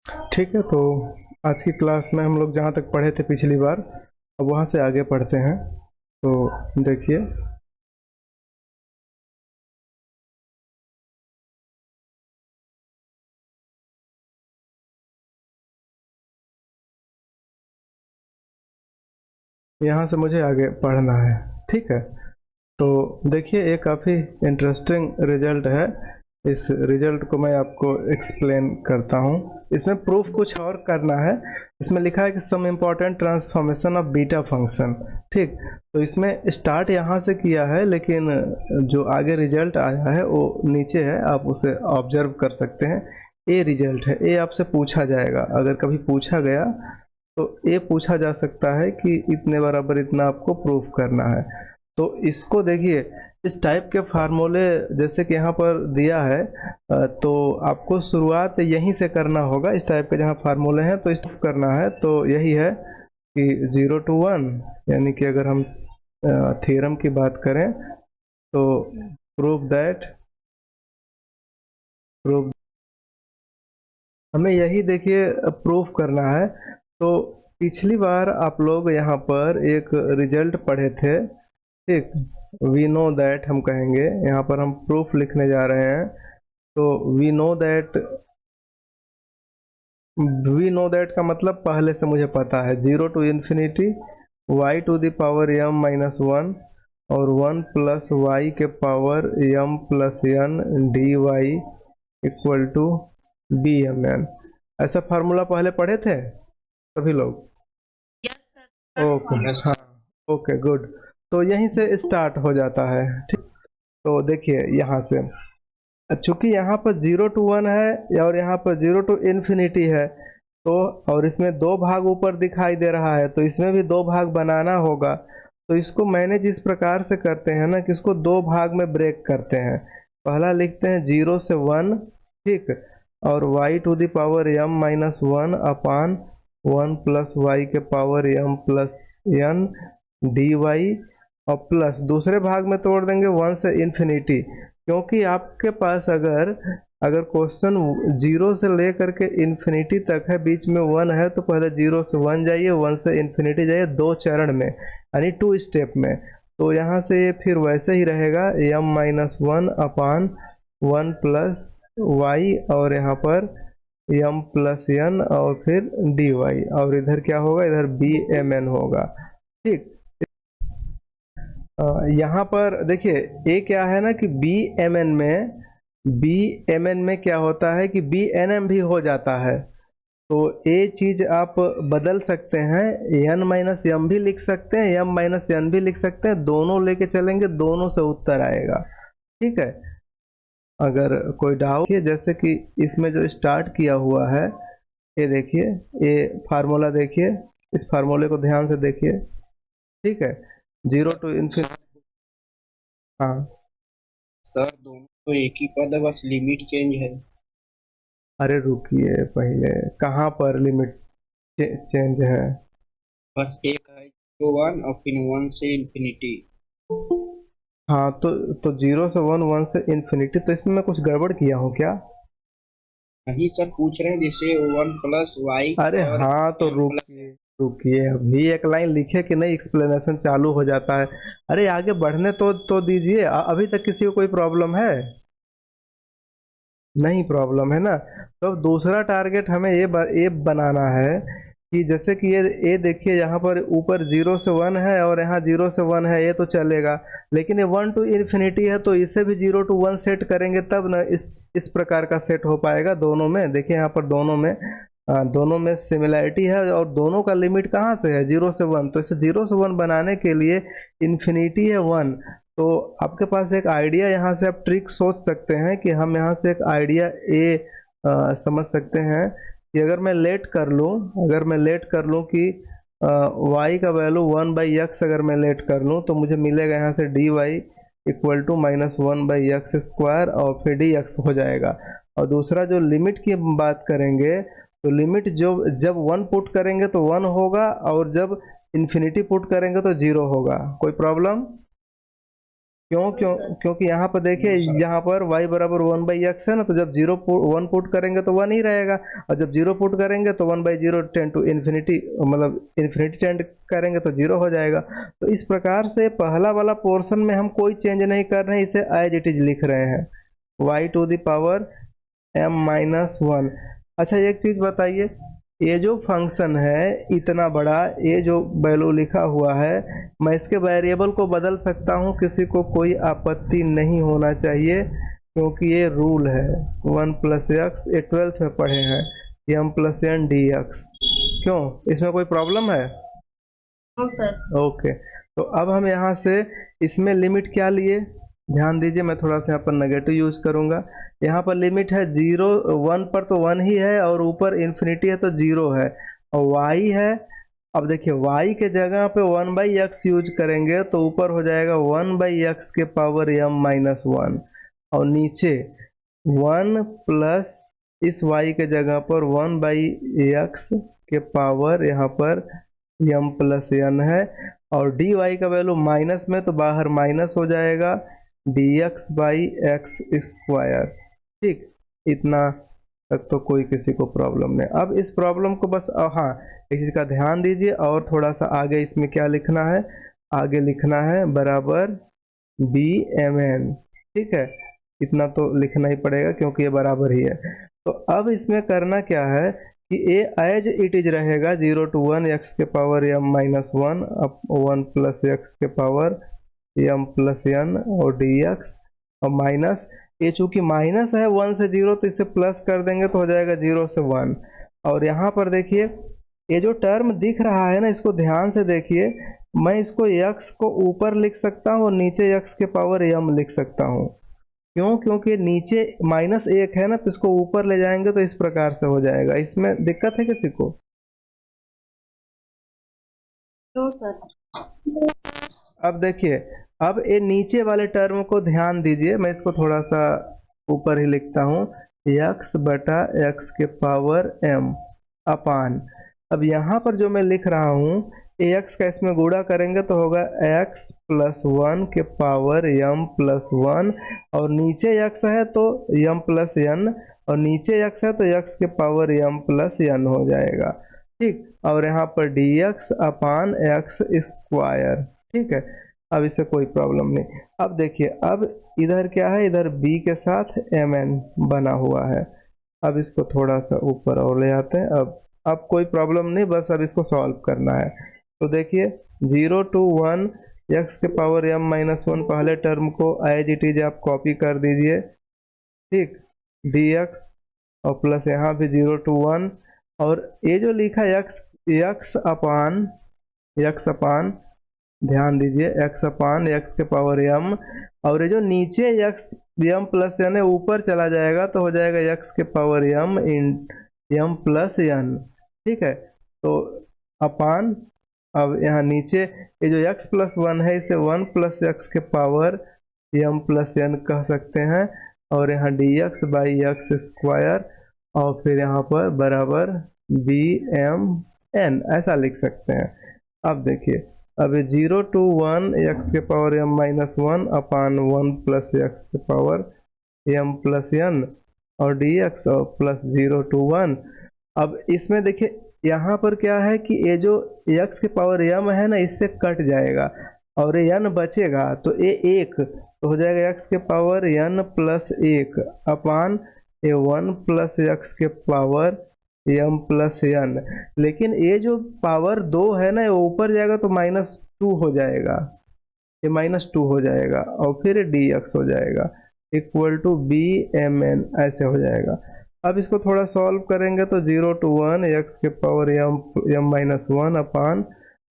ठीक है, तो आज की क्लास में हम लोग जहाँ तक पढ़े थे पिछली बार, अब वहाँ से आगे पढ़ते हैं। तो देखिए, यहाँ से मुझे आगे पढ़ना है। ठीक है, तो देखिए, ये काफ़ी इंटरेस्टिंग रिजल्ट है। इस रिजल्ट को मैं आपको एक्सप्लेन करता हूँ। इसमें प्रूफ कुछ और करना है। इसमें लिखा है कि some important transformation of beta function. ठीक, तो इसमें स्टार्ट यहाँ से किया है, लेकिन जो आगे रिजल्ट आया है वो नीचे है, आप उसे ऑब्जर्व कर सकते हैं। ये रिजल्ट है, ये आपसे पूछा जाएगा। अगर कभी पूछा गया तो ये पूछा जा सकता है कि इतने बराबर इतना आपको प्रूफ करना है। तो इसको देखिए, इस टाइप के फार्मूले जैसे कि यहाँ पर दिया है, तो आपको शुरुआत यहीं से करना होगा। इस टाइप के जहाँ फार्मूले हैं तो इस करना है, तो यही है कि 0 to 1, यानी कि अगर हम थ्योरम की बात करें तो प्रूफ हमें यही देखिए प्रूफ करना है। तो पिछली बार आप लोग यहाँ पर एक रिजल्ट पढ़े थे। ठीक, वी नो दैट हम कहेंगे, यहाँ पर हम प्रूफ लिखने जा रहे हैं। तो वी नो दैट का मतलब पहले से मुझे पता है, 0 to ∞ y to the power m minus 1 और 1 प्लस वाई के power m plus n d y equal to B M N. ऐसा फार्मूला पहले पढ़े थे सभी लोग? Yes sir. ओके, यस हाँ, सर। Okay, good. तो यहीं से स्टार्ट हो जाता है। ठीक, तो देखिए यहाँ से, चूंकि यहाँ पर 0 to 1 है और यहाँ पर 0 to ∞ है, तो और इसमें दो भाग ऊपर दिखाई दे रहा है, तो इसमें भी दो भाग बनाना होगा। तो इसको मैनेज इस प्रकार से करते हैं ना कि इसको दो भाग में ब्रेक करते हैं। पहला लिखते हैं 0 से 1। ठीक, और y to the power m minus 1 upon 1 plus y के power m plus n d y, और प्लस दूसरे भाग में तोड़ देंगे 1 से ∞, क्योंकि आपके पास अगर अगर क्वेश्चन 0 से लेकर के इन्फिनिटी तक है, बीच में 1 है, तो पहले 0 से 1 जाइए, 1 से ∞ जाइए, दो चरण में, यानी 2 स्टेप में। तो यहाँ से ये फिर वैसे ही रहेगा, m minus 1 upon 1 plus Y, और यहाँ पर m प्लस n, और फिर डी वाई, और इधर क्या होगा, इधर बी एम एन होगा। ठीक, यहाँ पर देखिए, ये क्या है ना कि बी एम एन में क्या होता है कि बी एन एम भी हो जाता है। तो ये चीज आप बदल सकते हैं, एन माइनस एम भी लिख सकते हैं, एम माइनस एन भी लिख सकते हैं, दोनों लेके चलेंगे, दोनों से उत्तर आएगा। ठीक है, अगर कोई डाउट है, जैसे कि इसमें जो स्टार्ट किया हुआ है, ये देखिए, ये फार्मूला देखिए, इस फार्मूले को ध्यान से देखिए। ठीक है, 0 to ∞। सर हाँ, सर दोनों तो एक ही पद है, बस लिमिट चेंज है। अरे रुकिए, पहले कहाँ पर लिमिट चेंज है? बस एक है 0 1 और फिर 1 से इंफिनिटी। हाँ, तो 0 से 1, 1 से ∞, तो इसमें मैं कुछ गड़बड़ किया हूँ क्या? नहीं सर, पूछ रहे हैं जैसे 1 प्लस वाई अरे और हाँ, तो m प्लस रुकिए रुकिए, अभी एक लाइन लिखे कि नहीं, एक्सप्लेनेशन चालू हो जाता है। अरे आगे बढ़ने तो दीजिए। अभी तक किसी को कोई प्रॉब्लम है? नहीं प्रॉब्लम है ना? तो अब दूसरा टारगेट हमें ये बनाना है कि जैसे कि ये देखिए, यहाँ पर ऊपर 0 से 1 है और यहाँ 0 से 1 है, ये तो चलेगा। लेकिन ये 1 to ∞ है, तो इसे भी 0 to 1 सेट करेंगे, तब ना इस प्रकार का सेट हो पाएगा दोनों में। देखिए यहाँ पर दोनों में सिमिलैरिटी है, और दोनों का लिमिट कहाँ से है, 0 से 1। तो इसे 0 से 1 बनाने के लिए इन्फिनिटी है 1। तो आपके पास एक आइडिया, यहाँ से आप ट्रिक सोच सकते हैं कि हम यहाँ से एक आइडिया समझ सकते हैं कि अगर मैं लेट कर लूँ कि y का वैल्यू 1/x, अगर मैं लेट कर लूँ, तो मुझे मिलेगा यहाँ से dy इक्वल टू -1/x², और फिर dx हो जाएगा। और दूसरा जो लिमिट की हम बात करेंगे, तो लिमिट जो जब 1 पुट करेंगे तो 1 होगा, और जब इन्फिनिटी पुट करेंगे तो 0 होगा। कोई प्रॉब्लम? क्यों क्यों सर। क्योंकि यहाँ पर देखिए, नो सर। यहाँ पर y बराबर 1/x है ना, तो जब 1 पुट करेंगे तो 1 ही रहेगा, और जब 0 पुट करेंगे तो 1/0 टेंड टू इन्फिनिटी, मतलब इन्फिनिटी टेंड करेंगे तो 0 हो जाएगा। तो इस प्रकार से पहला वाला पोर्शन में हम कोई चेंज नहीं कर रहे हैं, इसे एज इट इज लिख रहे हैं, y⁻m - 1। अच्छा, एक चीज़ बताइए, ये जो फंक्शन है इतना बड़ा, ये जो वैल्यू लिखा हुआ है, मैं इसके वेरिएबल को बदल सकता हूँ, किसी को कोई आपत्ति नहीं होना चाहिए, क्योंकि ये रूल है 1 + x, ये 12th में पढ़े हैं, m + n dx। क्यों, इसमें कोई प्रॉब्लम है? No sir. ओके, तो अब हम यहाँ से इसमें लिमिट क्या लिए, ध्यान दीजिए, मैं थोड़ा सा यहाँ पर नेगेटिव यूज करूँगा। यहाँ पर लिमिट है 0, 1 पर तो 1 ही है, और ऊपर इन्फिनिटी है तो 0 है, और y है। अब देखिए, y के जगह पे 1/x यूज करेंगे तो ऊपर हो जाएगा 1/x के पावर m - 1, और नीचे 1 प्लस इस y के जगह पर 1/x के पावर यहाँ पर m + n है, और dy का वैल्यू माइनस में तो बाहर माइनस हो जाएगा, dx/x²। ठीक, इतना तक तो कोई किसी को प्रॉब्लम नहीं। अब इस प्रॉब्लम को बस हाँ, इस चीज़ का ध्यान दीजिए, और थोड़ा सा आगे इसमें क्या लिखना है, आगे लिखना है बराबर bmn। ठीक है, इतना तो लिखना ही पड़ेगा क्योंकि ये बराबर ही है। तो अब इसमें करना क्या है कि ये एज इट इज रहेगा 0 to 1 x के पावर m - 1 अब 1 + x के पावर m + n और dx, और माइनस, ये चूंकि माइनस है 1 से 0, तो इसे प्लस कर देंगे तो हो जाएगा 0 से 1। और यहाँ पर देखिए, ये जो टर्म दिख रहा है ना, इसको ध्यान से देखिए, मैं इसको x को ऊपर लिख सकता हूँ और नीचे x के पावर m लिख सकता हूँ। क्यों, क्योंकि नीचे -1 है ना, तो इसको ऊपर ले जाएंगे तो इस प्रकार से हो जाएगा। इसमें दिक्कत है किसी को? No sir. अब देखिए, अब ये नीचे वाले टर्म को ध्यान दीजिए, मैं इसको थोड़ा सा ऊपर ही लिखता हूँ, x/x के पावर m अपान, अब यहाँ पर जो मैं लिख रहा हूँ, ax का इसमें गुणा करेंगे तो होगा x + 1 के पावर m + 1, और नीचे x है तो m + n, और नीचे x है तो x के पावर m + n हो जाएगा। ठीक, और यहाँ पर dx/x²। ठीक है, अब इससे कोई प्रॉब्लम नहीं। अब देखिए, अब इधर क्या है, इधर b के साथ mn बना हुआ है। अब इसको थोड़ा सा ऊपर और ले आते हैं। अब कोई प्रॉब्लम नहीं, बस अब इसको सॉल्व करना है। तो देखिए, 0 to 1 x के पावर m - 1 पहले टर्म को एज इट इज आप कॉपी कर दीजिए। ठीक, dx, और प्लस यहाँ भी 0 to 1, और ये जो लिखा है x अपान, ध्यान दीजिए, x/x के पावर m, और ये जो नीचे x m + n है ऊपर चला जाएगा तो हो जाएगा x के पावर m + n। ठीक है, तो अपान, अब यहाँ नीचे ये जो x + 1 है, इसे 1 + x के पावर m + n कह सकते हैं, और यहाँ dx/x², और फिर यहाँ पर बराबर bmn ऐसा लिख सकते हैं। अब देखिए, अब 0 to 1 x के पावर m - 1 अपान 1 + x के पावर m + n और dx, और प्लस 0 to 1। अब इसमें देखिए, यहाँ पर क्या है कि ये जो x के पावर m है ना, इससे कट जाएगा, और ये n बचेगा, तो ये 1 तो हो जाएगा x के पावर n + 1 अपान ये 1 + x के पावर m + n। लेकिन ये जो पावर 2 है ना, ये ऊपर जाएगा तो -2 हो जाएगा, ये -2 हो जाएगा, और फिर dx हो जाएगा इक्वल टू bmn ऐसे हो जाएगा। अब इसको थोड़ा सॉल्व करेंगे तो 0 to 1 x के पावर m - 1 अपान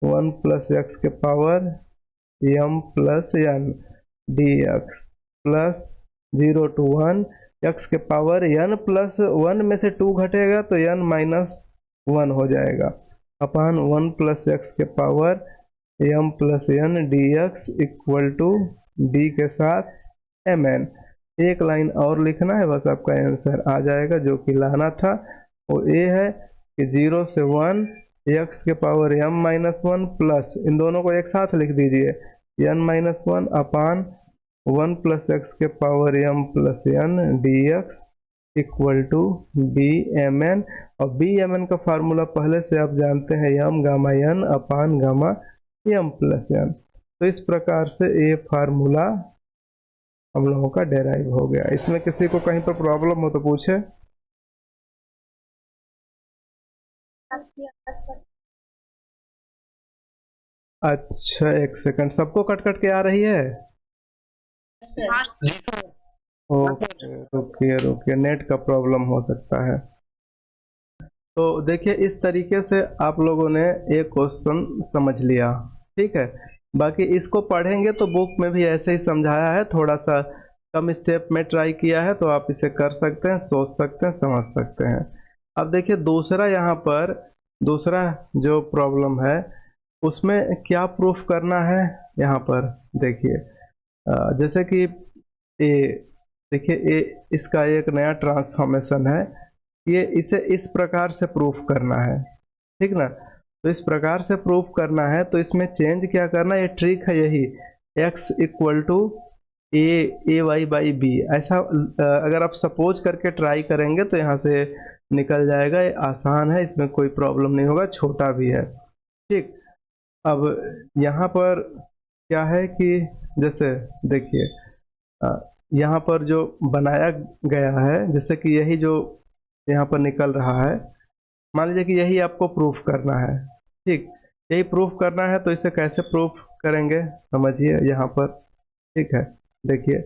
1 + x के power m + n dx, plus 0 to 1 x के पावर n + 1 में से 2 घटेगा तो n - 1 हो जाएगा, अपान 1 + x के power m + n dx equal to d के साथ mn। एक लाइन और लिखना है, बस आपका आंसर आ जाएगा, जो कि लाना था वो ये है कि 0 से 1 x के पावर m - 1 प्लस, इन दोनों को एक साथ लिख दीजिए, n - 1 अपान 1 प्लस एक्स के power m plus n dx equal to B M N. और बी एम एन का फार्मूला पहले से आप जानते हैं, m gamma n upon gamma m plus n. तो इस प्रकार से ये फार्मूला हम लोगों का डेराइव हो गया। इसमें किसी को कहीं पर प्रॉब्लम हो तो पूछे। अच्छा एक सेकंड, सबको कट कट के आ रही है? सर। ओके रुकिए रुकिए, नेट का प्रॉब्लम हो सकता है। तो देखिए इस तरीके से आप लोगों ने एक क्वेश्चन समझ लिया, ठीक है। बाकी इसको पढ़ेंगे तो बुक में भी ऐसे ही समझाया है, थोड़ा सा कम स्टेप में ट्राई किया है, तो आप इसे कर सकते हैं, सोच सकते हैं, समझ सकते हैं। अब देखिए दूसरा, यहाँ पर दूसरा जो प्रॉब्लम है उसमें क्या प्रूफ करना है। यहाँ पर देखिए जैसे कि ए, देखिए ए इसका एक नया ट्रांसफॉर्मेशन है, ये इसे इस प्रकार से प्रूफ करना है, ठीक ना। तो इस प्रकार से प्रूफ करना है तो इसमें चेंज क्या करना है, ये ट्रिक है यही, x equal to a y by b. ऐसा अगर आप सपोज करके ट्राई करेंगे तो यहाँ से निकल जाएगा, ये आसान है, इसमें कोई प्रॉब्लम नहीं होगा, छोटा भी है, ठीक। अब यहाँ पर क्या है कि जैसे देखिए यहाँ पर जो बनाया गया है, जैसे कि यही जो यहाँ पर निकल रहा है, मान लीजिए कि यही आपको प्रूफ करना है, ठीक। यही प्रूफ करना है तो इसे कैसे प्रूफ करेंगे समझिए यहाँ पर, ठीक है। देखिए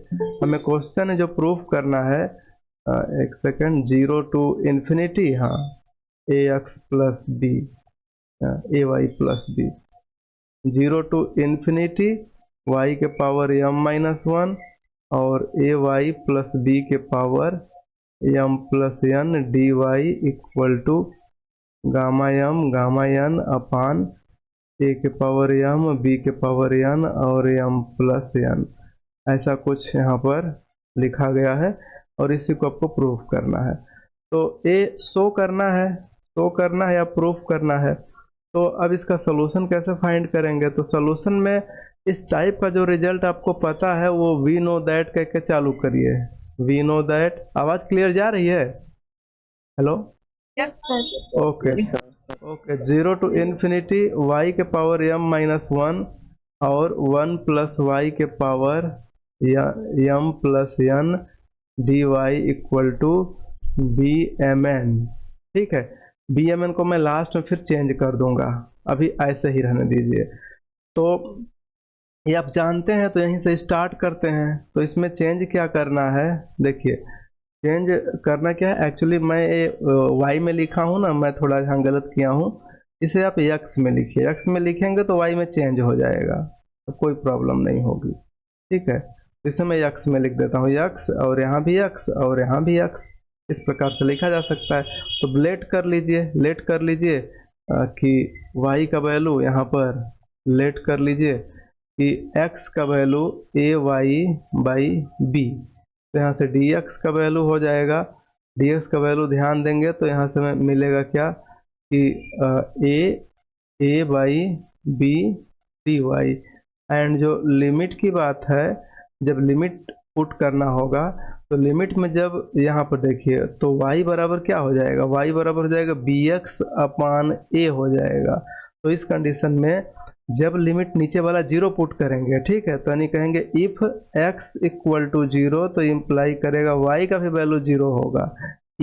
हमें क्वेश्चन जो प्रूफ करना है, एक सेकंड, 0 टू इन्फिनिटी, हाँ, a x plus b a y plus b, 0 to infinity y के पावर m माइनस 1 और ए वाई प्लस बी के power m plus n d y equal to gamma n upon a के power m b के power n और m plus n। ऐसा कुछ यहाँ पर लिखा गया है और इसी को आपको प्रूफ करना है। तो ए शो करना है या प्रूफ करना है। तो अब इसका सोल्यूशन कैसे फाइंड करेंगे, तो सोल्यूशन में इस टाइप का जो रिजल्ट आपको पता है वो वी नो दैट कह के चालू करिए। वी नो दैट, आवाज़ क्लियर जा रही है? Hello, okay okay. 0 to infinity y के पावर m माइनस 1 और 1 प्लस वाई के power m plus n d y equal to B M N, ठीक है। बी एम एन को मैं लास्ट में फिर चेंज कर दूंगा, अभी ऐसे ही रहने दीजिए। तो ये आप जानते हैं तो यहीं से स्टार्ट करते हैं। तो इसमें चेंज क्या करना है, देखिए चेंज करना क्या है, एक्चुअली मैं ये वाई में लिखा हूँ ना, मैं थोड़ा यहाँ गलत किया हूँ, इसे आप एक्स में लिखिए। एक्स में लिखेंगे तो वाई में चेंज हो जाएगा, तो कोई प्रॉब्लम नहीं होगी, ठीक है। इसे मैं एक्स में लिख देता हूँ, एक्स और यहाँ भी एक्स और यहाँ भी एक्स, इस प्रकार से लिखा जा सकता है। तो लेट कर लीजिए कि y का वैल्यू यहाँ पर लेट कर लीजिए कि x का value a y by b, तो यहाँ से dx का वैल्यू हो जाएगा। dx का वैल्यू ध्यान देंगे तो यहाँ से हमें मिलेगा क्या कि a by b d y. And जो लिमिट की बात है, जब लिमिट पुट करना होगा तो लिमिट में जब यहाँ पर देखिए तो y बराबर क्या हो जाएगा, y बराबर हो जाएगा bx अपान a हो जाएगा। तो इस कंडीशन में जब लिमिट नीचे वाला 0 पुट करेंगे, ठीक है, तो यानी कहेंगे इफ x इक्वल टू 0, तो इम्प्लाई करेगा y का भी वैल्यू 0 होगा।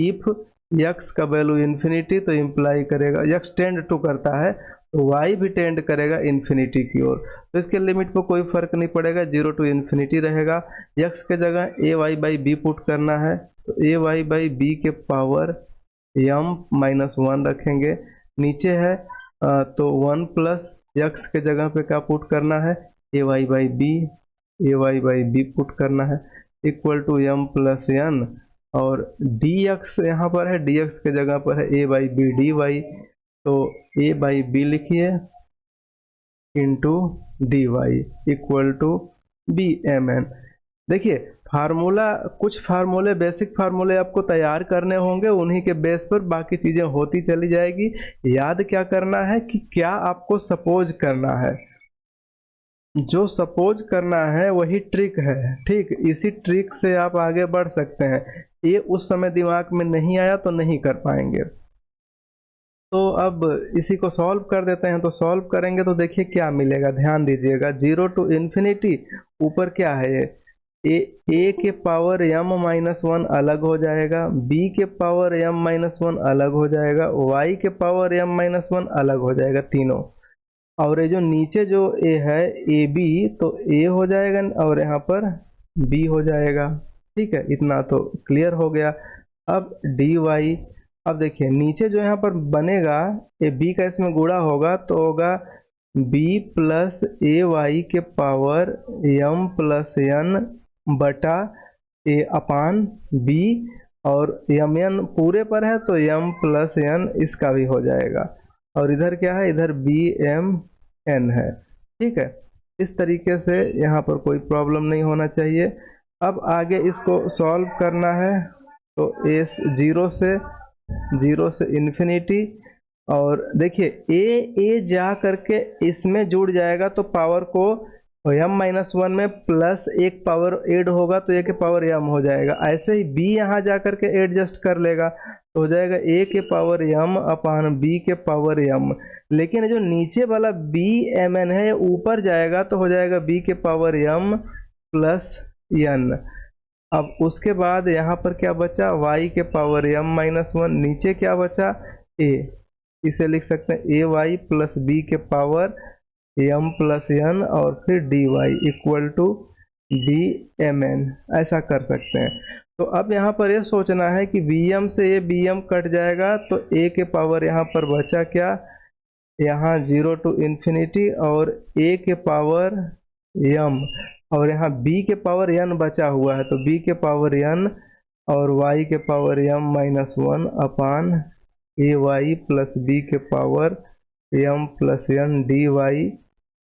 इफ x का वैल्यू इन्फिनिटी, तो इम्प्लाई करेगा x टेंड टू करता है तो y भी टेंड करेगा इन्फिनिटी की ओर। तो इसके लिमिट पर कोई फर्क नहीं पड़ेगा, 0 टू इन्फिनिटी रहेगा। x के जगह ए वाई बाई बी पुट करना है, तो ए वाई बाई बी के पावर m माइनस 1 रखेंगे। नीचे है तो 1 प्लस x के जगह पे क्या पुट करना है, a y by b put करना है, equal to m plus n, और dx यहाँ पर है, dx के जगह पर है a by b d y, तो ए बाई बी लिखिए into d y equal to B M N. देखिए फार्मूला, कुछ फार्मूले, बेसिक फार्मूले आपको तैयार करने होंगे, उन्हीं के बेस पर बाकी चीज़ें होती चली जाएगी। याद क्या करना है कि क्या आपको सपोज करना है, जो सपोज करना है वही ट्रिक है, ठीक। इसी ट्रिक से आप आगे बढ़ सकते हैं। ये उस समय दिमाग में नहीं आया तो नहीं कर पाएंगे। तो अब इसी को सॉल्व कर देते हैं। तो सॉल्व करेंगे तो देखिए क्या मिलेगा, ध्यान दीजिएगा। 0 टू इन्फिनिटी, ऊपर क्या है ये, ए के पावर m-1 अलग हो जाएगा, b के पावर m-1 अलग हो जाएगा, y के पावर m-1 अलग हो जाएगा, तीनों। और ये जो नीचे जो a है ए बी, तो a हो जाएगा और यहाँ पर b हो जाएगा, ठीक है। इतना तो क्लियर हो गया। अब dy, अब देखिए नीचे जो यहाँ पर बनेगा, ये b का इसमें गुणा होगा तो होगा b प्लस ए वाई के पावर m प्लस n बटा a अपान b, और m n पूरे पर है तो m प्लस n इसका भी हो जाएगा। और इधर क्या है, इधर b m n है, ठीक है। इस तरीके से यहाँ पर कोई प्रॉब्लम नहीं होना चाहिए। अब आगे इसको सॉल्व करना है। तो a 0 से इन्फिनिटी, और देखिए ए जा करके इसमें जुड़ जाएगा तो पावर को m-1 में प्लस एक पावर ऐड होगा तो a के पावर m हो जाएगा। ऐसे ही b यहाँ जा करके एडजस्ट कर लेगा तो हो जाएगा a के पावर m अपान b के पावर m। लेकिन जो नीचे वाला b mn है ऊपर जाएगा तो हो जाएगा b के पावर m प्लस n। अब उसके बाद यहाँ पर क्या बचा, y के पावर m-1, नीचे क्या बचा a, इसे लिख सकते हैं ए वाई प्लस बी के पावर m प्लस n, और फिर dy equal to d m N, ऐसा कर सकते हैं। तो अब यहाँ पर ये सोचना है कि bm से ये bm कट जाएगा तो a के पावर यहाँ पर बचा क्या, यहाँ 0 टू इन्फिनिटी और a के पावर m, और यहाँ b के पावर n बचा हुआ है तो b के पावर n और y के power m-1 upon a y plus b के power m plus n d y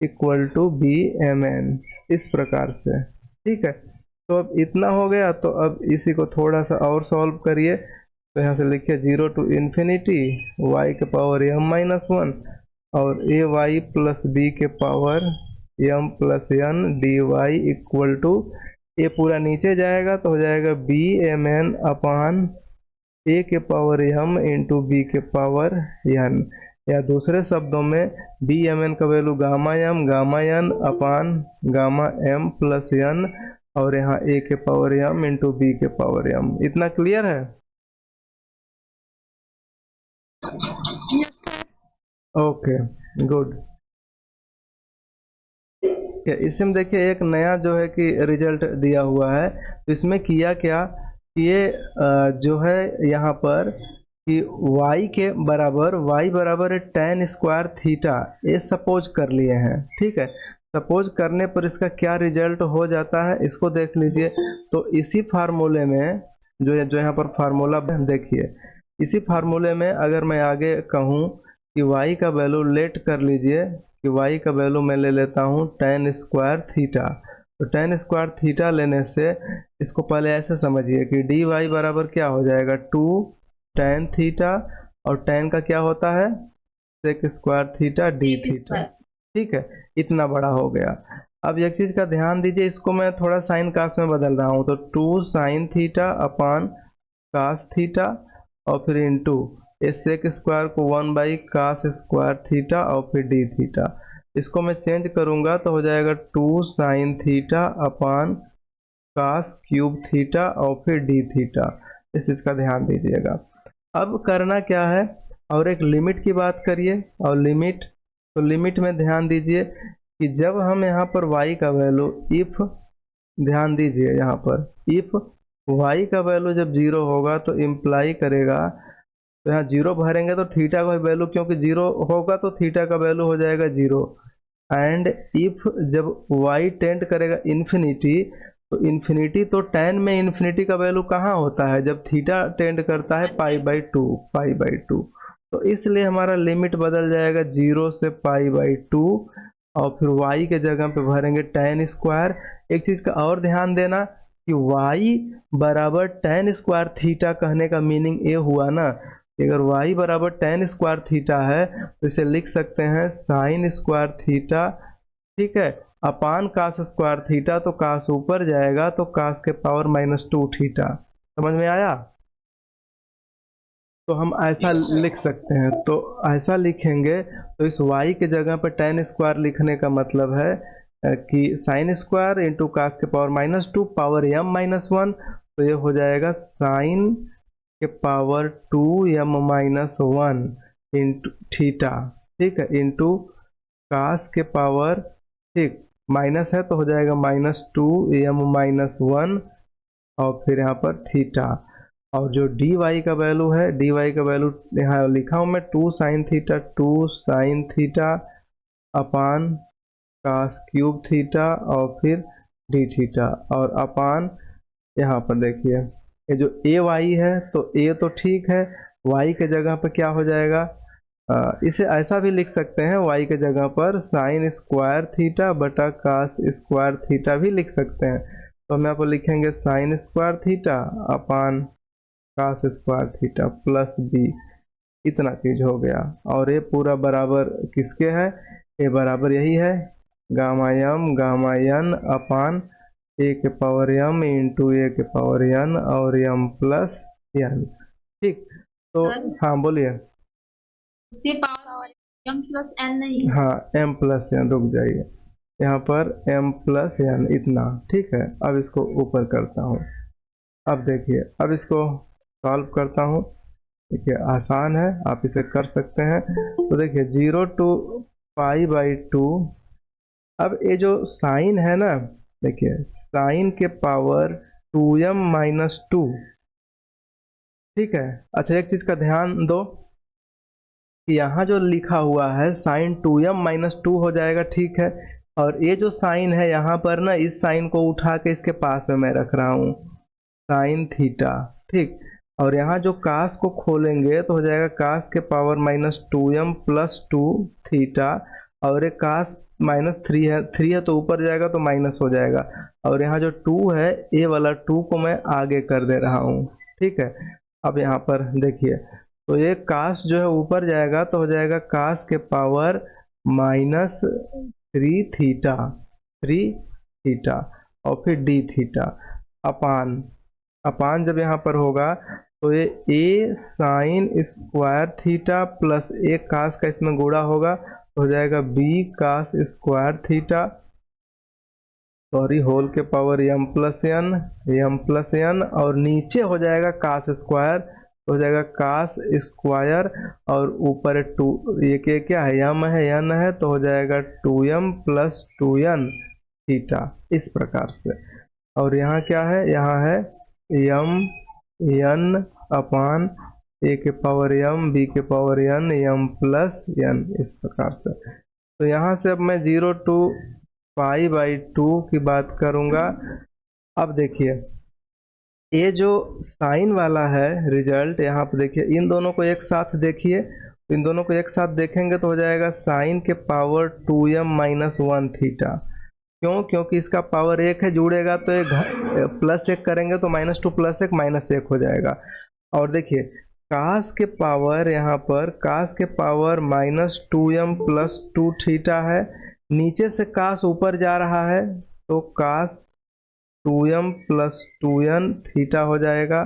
equal to B M N, इस प्रकार से, ठीक है। तो अब इतना हो गया। तो अब इसी को थोड़ा सा और सॉल्व करिए। तो यहाँ से लिखिए 0 टू इन्फिनिटी y के पावर m-1 और ए वाई प्लस बी के power m plus n d y equal to, a पूरा नीचे जाएगा तो हो जाएगा b M n upon a के पावर m इंटू बी के पावर n, या दूसरे शब्दों में बी एम एन का value gamma n upon gamma m plus n, और यहाँ a के पावर m इंटू बी के पावर m। इतना क्लियर है? Yes sir. Okay, good. इसमें देखिए एक नया जो है कि रिजल्ट दिया हुआ है। तो इसमें किया क्या कि ये जो है यहाँ पर कि y के बराबर, y बराबर है tan स्क्वायर थीटा, ये सपोज कर लिए हैं, ठीक है। सपोज करने पर इसका क्या रिजल्ट हो जाता है इसको देख लीजिए। तो इसी फार्मूले में जो यहाँ पर फार्मूला देखिए, इसी फार्मूले में अगर मैं आगे कहूँ कि y का वैल्यू लेट कर लीजिए कि y का वैल्यू मैं ले लेता हूँ tan स्क्वायर थीटा। तो tan स्क्वायर थीटा लेने से इसको पहले ऐसे समझिए कि dy बराबर क्या हो जाएगा 2 tan थीटा, और tan का क्या होता है sec square theta d theta, ठीक है। इतना बड़ा हो गया। अब एक चीज़ का ध्यान दीजिए, इसको मैं थोड़ा साइन कास में बदल रहा हूँ। तो 2 sine theta upon cos theta, और फिर इंटू सेक स्क्वायर को 1 बाई कास स्क्वायर थीटा, और फिर डी थीटा। इसको मैं चेंज करूँगा तो हो जाएगा 2 sine theta upon cos cube theta, और फिर डी थीटा। इस चीज़ का ध्यान दीजिएगा। अब करना क्या है, और एक लिमिट की बात करिए। और लिमिट, तो लिमिट में ध्यान दीजिए कि जब हम यहाँ पर y का वैल्यू इफ़, ध्यान दीजिए यहाँ पर इफ़ y का वैल्यू जब 0 होगा तो इम्प्लाई करेगा, तो यहाँ 0 भरेंगे तो थीटा का वैल्यू, क्योंकि 0 होगा तो थीटा का वैल्यू हो जाएगा 0। एंड इफ़ जब y टेंड करेगा इन्फिनिटी, तो इन्फिनिटी, तो tan में इन्फिनिटी का वैल्यू कहाँ होता है, जब थीटा टेंड करता है पाई बाई 2। तो इसलिए हमारा लिमिट बदल जाएगा 0 से पाई/2, और फिर y के जगह पे भरेंगे tan स्क्वायर। एक चीज़ का और ध्यान देना कि y बराबर tan स्क्वायर थीटा कहने का मीनिंग ये हुआ ना, अगर y बराबर tan स्क्वायर थीटा है तो इसे लिख सकते हैं साइन स्क्वायर थीटा, ठीक है। अपान कास स्क्वायर थीटा, तो कास ऊपर जाएगा तो कास के पावर -2 थीटा। समझ में आया? तो हम ऐसा Yes, sir. लिख सकते हैं। तो ऐसा लिखेंगे तो इस y के जगह पर tan स्क्वायर लिखने का मतलब है कि साइन स्क्वायर इंटू कास के पावर -2 पावर m-1, तो ये हो जाएगा साइन के पावर 2m-1 इंटू थीटा, ठीक है, इंटू कास के पावर, ठीक, माइनस है तो हो जाएगा -2m-1 और फिर यहाँ पर थीटा। और जो dy का वैल्यू है, dy का वैल्यू यहाँ लिखा हूँ मैं 2 sin theta upon cos cube theta और फिर डी थीटा, और अपान यहाँ पर देखिए ये जो ay है तो a तो ठीक है, y के जगह पर क्या हो जाएगा, इसे ऐसा भी लिख सकते हैं, y के जगह पर साइन स्क्वायर थीटा बटा कास स्क्वायर थीटा भी लिख सकते हैं। तो हम यहाँ पर लिखेंगे sine square theta upon cos square theta plus b, इतना चीज हो गया। और ये पूरा बराबर किसके है, ये बराबर यही है गामा n अपान a के पावर m इंटू a के पावर n और m प्लस n, ठीक। तो हाँ बोलिए। इसके पावर m प्लस n नहीं, हाँ m प्लस n, रुक जाइए, यहाँ पर m प्लस n इतना, ठीक है। अब इसको ऊपर करता हूँ, अब देखिए, अब इसको सॉल्व करता हूँ। देखिए आसान है, आप इसे कर सकते हैं। तो देखिए 0 to π/2, अब ये जो साइन है ना, देखिए साइन के पावर 2m-2, ठीक है। अच्छा एक चीज का ध्यान दो कि यहाँ जो लिखा हुआ है साइन 2m-2 हो जाएगा, ठीक है। और ये जो साइन है यहाँ पर ना, इस साइन को उठा के इसके पास में मैं रख रहा हूँ साइन थीटा, ठीक। और यहाँ जो कास को खोलेंगे तो हो जाएगा कास के पावर -2m + 2 थीटा, और एक कास -3 है तो ऊपर जाएगा तो माइनस हो जाएगा। और यहाँ जो 2 है, ए वाला 2 को मैं आगे कर दे रहा हूँ, ठीक है। अब यहाँ पर देखिए, तो ये कास जो है ऊपर जाएगा तो हो जाएगा कास के पावर -3 थीटा और फिर डी थीटा अपान जब यहाँ पर होगा तो ये a sine square theta plus एक कास का इसमें गुणा होगा तो हो जाएगा b cos square theta, sorry whole के पावर m प्लस n, और नीचे हो जाएगा कास स्क्वायर तो हो जाएगा कास स्क्वायर, और ऊपर 2, ये क्या है, m है n है तो हो जाएगा 2m + 2n थीटा, इस प्रकार से। और यहाँ क्या है, यहाँ है m n अपान a के पावर m b के power n m plus n, इस प्रकार से। तो यहाँ से अब मैं 0 to π/2 की बात करूँगा। अब देखिए ये जो साइन वाला है रिजल्ट, यहाँ पर देखिए इन दोनों को एक साथ देखिए, तो इन दोनों को एक साथ देखेंगे तो हो जाएगा साइन के पावर 2m-1 थीटा। क्यों? क्योंकि इसका पावर 1 है, जुड़ेगा तो एक +1 करेंगे तो -2 + 1 -1 हो जाएगा। और देखिए कास के पावर, यहाँ पर कास के पावर -2m + 2 थीटा है, नीचे से कास ऊपर जा रहा है तो कास 2m + 2n थीटा हो जाएगा।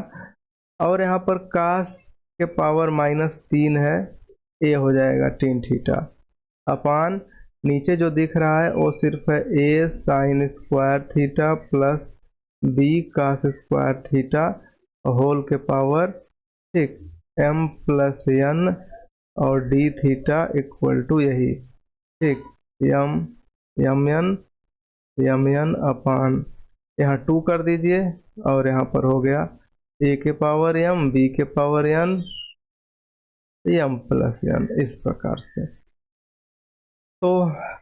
और यहाँ पर कास के पावर -3 है, a हो जाएगा 3 थीटा अपान नीचे जो दिख रहा है वो सिर्फ है a sine square theta plus b cos square theta whole के पावर, ठीक, m + n और d थीटा इक्वल टू यही, ठीक, mn अपान यहाँ 2 कर दीजिए और यहाँ पर हो गया a के पावर m b के पावर n m + n, इस प्रकार से। तो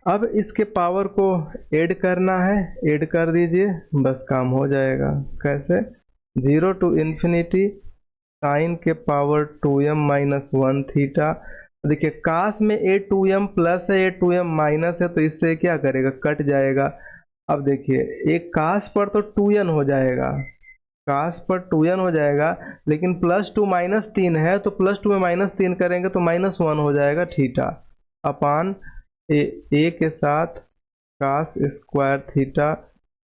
अब इसके पावर को ऐड करना है, ऐड कर दीजिए, बस काम हो जाएगा। कैसे? 0 to ∞ साइन के पावर 2m-1 थीटा। देखिए कास में a 2m प्लस है, a 2m माइनस है, तो इससे क्या करेगा, कट जाएगा। अब देखिए एक कास पर तो 2n हो जाएगा, कास पर 2n हो जाएगा, लेकिन +2 -3 है तो +2 में -3 करेंगे तो -1 हो जाएगा थीटा अपान a के साथ cos square theta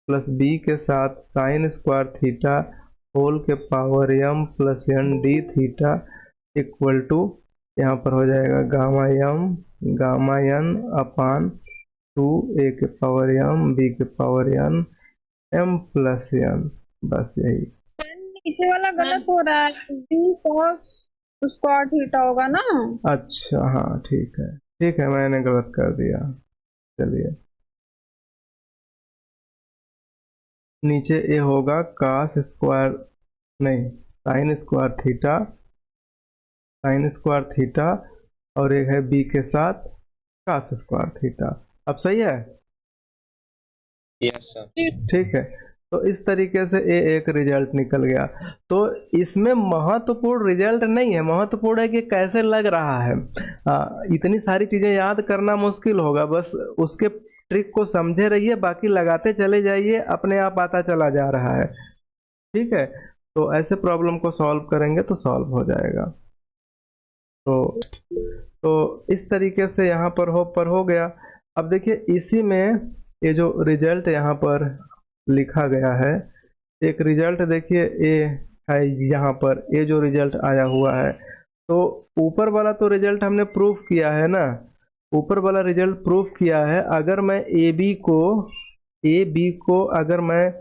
plus b के साथ साइन स्क्वायर थीटा होल के power m plus n d theta equal to यहाँ पर हो जाएगा गामा n अपान 2 a के पावर m b के power n m plus n। बस यही। सर नीचे वाला गलत हो रहा है, बी कॉस स्क्वायर थीटा होगा ना। अच्छा हाँ ठीक है मैंने गलत कर दिया। चलिए नीचे ए होगा कास स्क्वायर नहीं साइन स्क्वायर थीटा और एक है बी के साथ कास स्क्वायर थीटा। अब सही है? Yes sir. ठीक है, तो इस तरीके से ए एक रिजल्ट निकल गया। तो इसमें महत्वपूर्ण रिजल्ट नहीं है, महत्वपूर्ण है कि कैसे लग रहा है। इतनी सारी चीज़ें याद करना मुश्किल होगा, बस उसके ट्रिक को समझे रहिए, बाकी लगाते चले जाइए, अपने आप आता चला जा रहा है। ठीक है, तो ऐसे प्रॉब्लम को सॉल्व करेंगे तो सॉल्व हो जाएगा। तो इस तरीके से यहाँ पर हो गया। अब देखिए इसी में ये जो रिजल्ट यहाँ पर लिखा गया है, एक रिजल्ट देखिए ए है यहाँ पर, ये जो रिजल्ट आया हुआ है, तो ऊपर वाला तो रिजल्ट हमने प्रूफ किया है ना, ऊपर वाला रिजल्ट प्रूफ किया है। अगर मैं ए बी को अगर मैं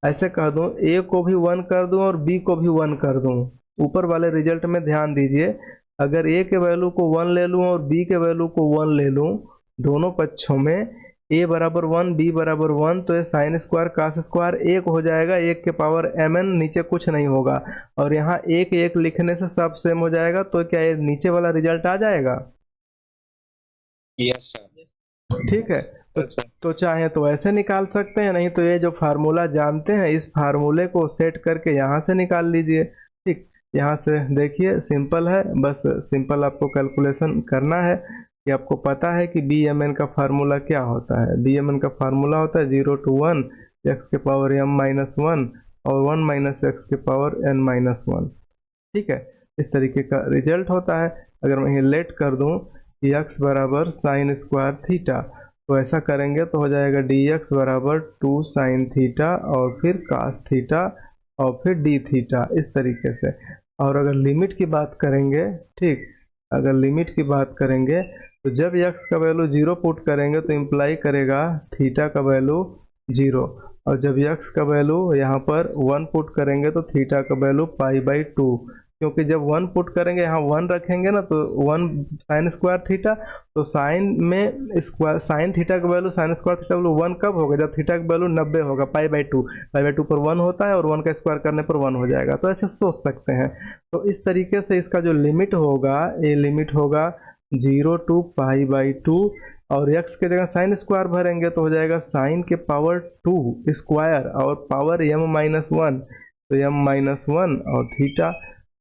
ऐसे कह दूं, ए को भी 1 कर दूं और बी को भी 1 कर दूं, ऊपर वाले रिजल्ट में ध्यान दीजिए, अगर ए के वैल्यू को 1 ले लूं और बी के वैल्यू को 1 ले लूं, दोनों पक्षों में ए बराबर 1 बी बराबर 1, तो ये साइन स्क्वायर कास स्क्वायर 1 हो जाएगा, 1 के पावर mn, नीचे कुछ नहीं होगा, और यहाँ 1 लिखने से सब सेम हो जाएगा। तो क्या ये नीचे वाला रिजल्ट आ जाएगा? Yes sir. ठीक है, तो चाहे तो ऐसे निकाल सकते हैं, नहीं तो ये जो फार्मूला जानते हैं, इस फार्मूले को सेट करके यहाँ से निकाल लीजिए। ठीक, यहाँ से देखिए सिंपल है, बस सिंपल आपको कैलकुलेशन करना है कि आपको पता है कि बी एम एन का फार्मूला क्या होता है। बी एम एन का फार्मूला होता है 0 to 1 एक्स के पावर m माइनस 1 और 1 माइनस एक्स के पावर n माइनस 1। ठीक है, इस तरीके का रिजल्ट होता है। अगर मैं लेट कर दूं कि x बराबर साइन स्क्वायर थीटा, तो ऐसा करेंगे तो हो जाएगा dx बराबर 2 साइन थीटा और फिर कास थीटा और फिर डी थीटा, इस तरीके से। और अगर लिमिट की बात करेंगे, ठीक, अगर लिमिट की बात करेंगे तो जब x का वैल्यू 0 पुट करेंगे तो इम्प्लाई करेगा थीटा का वैल्यू 0, और जब x का वैल्यू यहाँ पर 1 पुट करेंगे तो थीटा का वैल्यू π/2, क्योंकि जब 1 पुट करेंगे यहाँ 1 रखेंगे ना, तो 1 साइन स्क्वायर थीटा, तो साइन में स्क्वायर साइन थीटा का value sign square theta value 1 कब होगा? जब थीटा का वैल्यू 90 होगा, π/2 पर 1 होता है और 1 का स्क्वायर करने पर 1 हो जाएगा। तो ऐसे सोच सकते हैं। तो इस तरीके से इसका जो लिमिट होगा, ये लिमिट होगा 0 to π/2, और x के जगह साइन स्क्वायर भरेंगे तो हो जाएगा साइन के पावर 2 स्क्वायर और पावर m-1, तो m-1 और थीटा,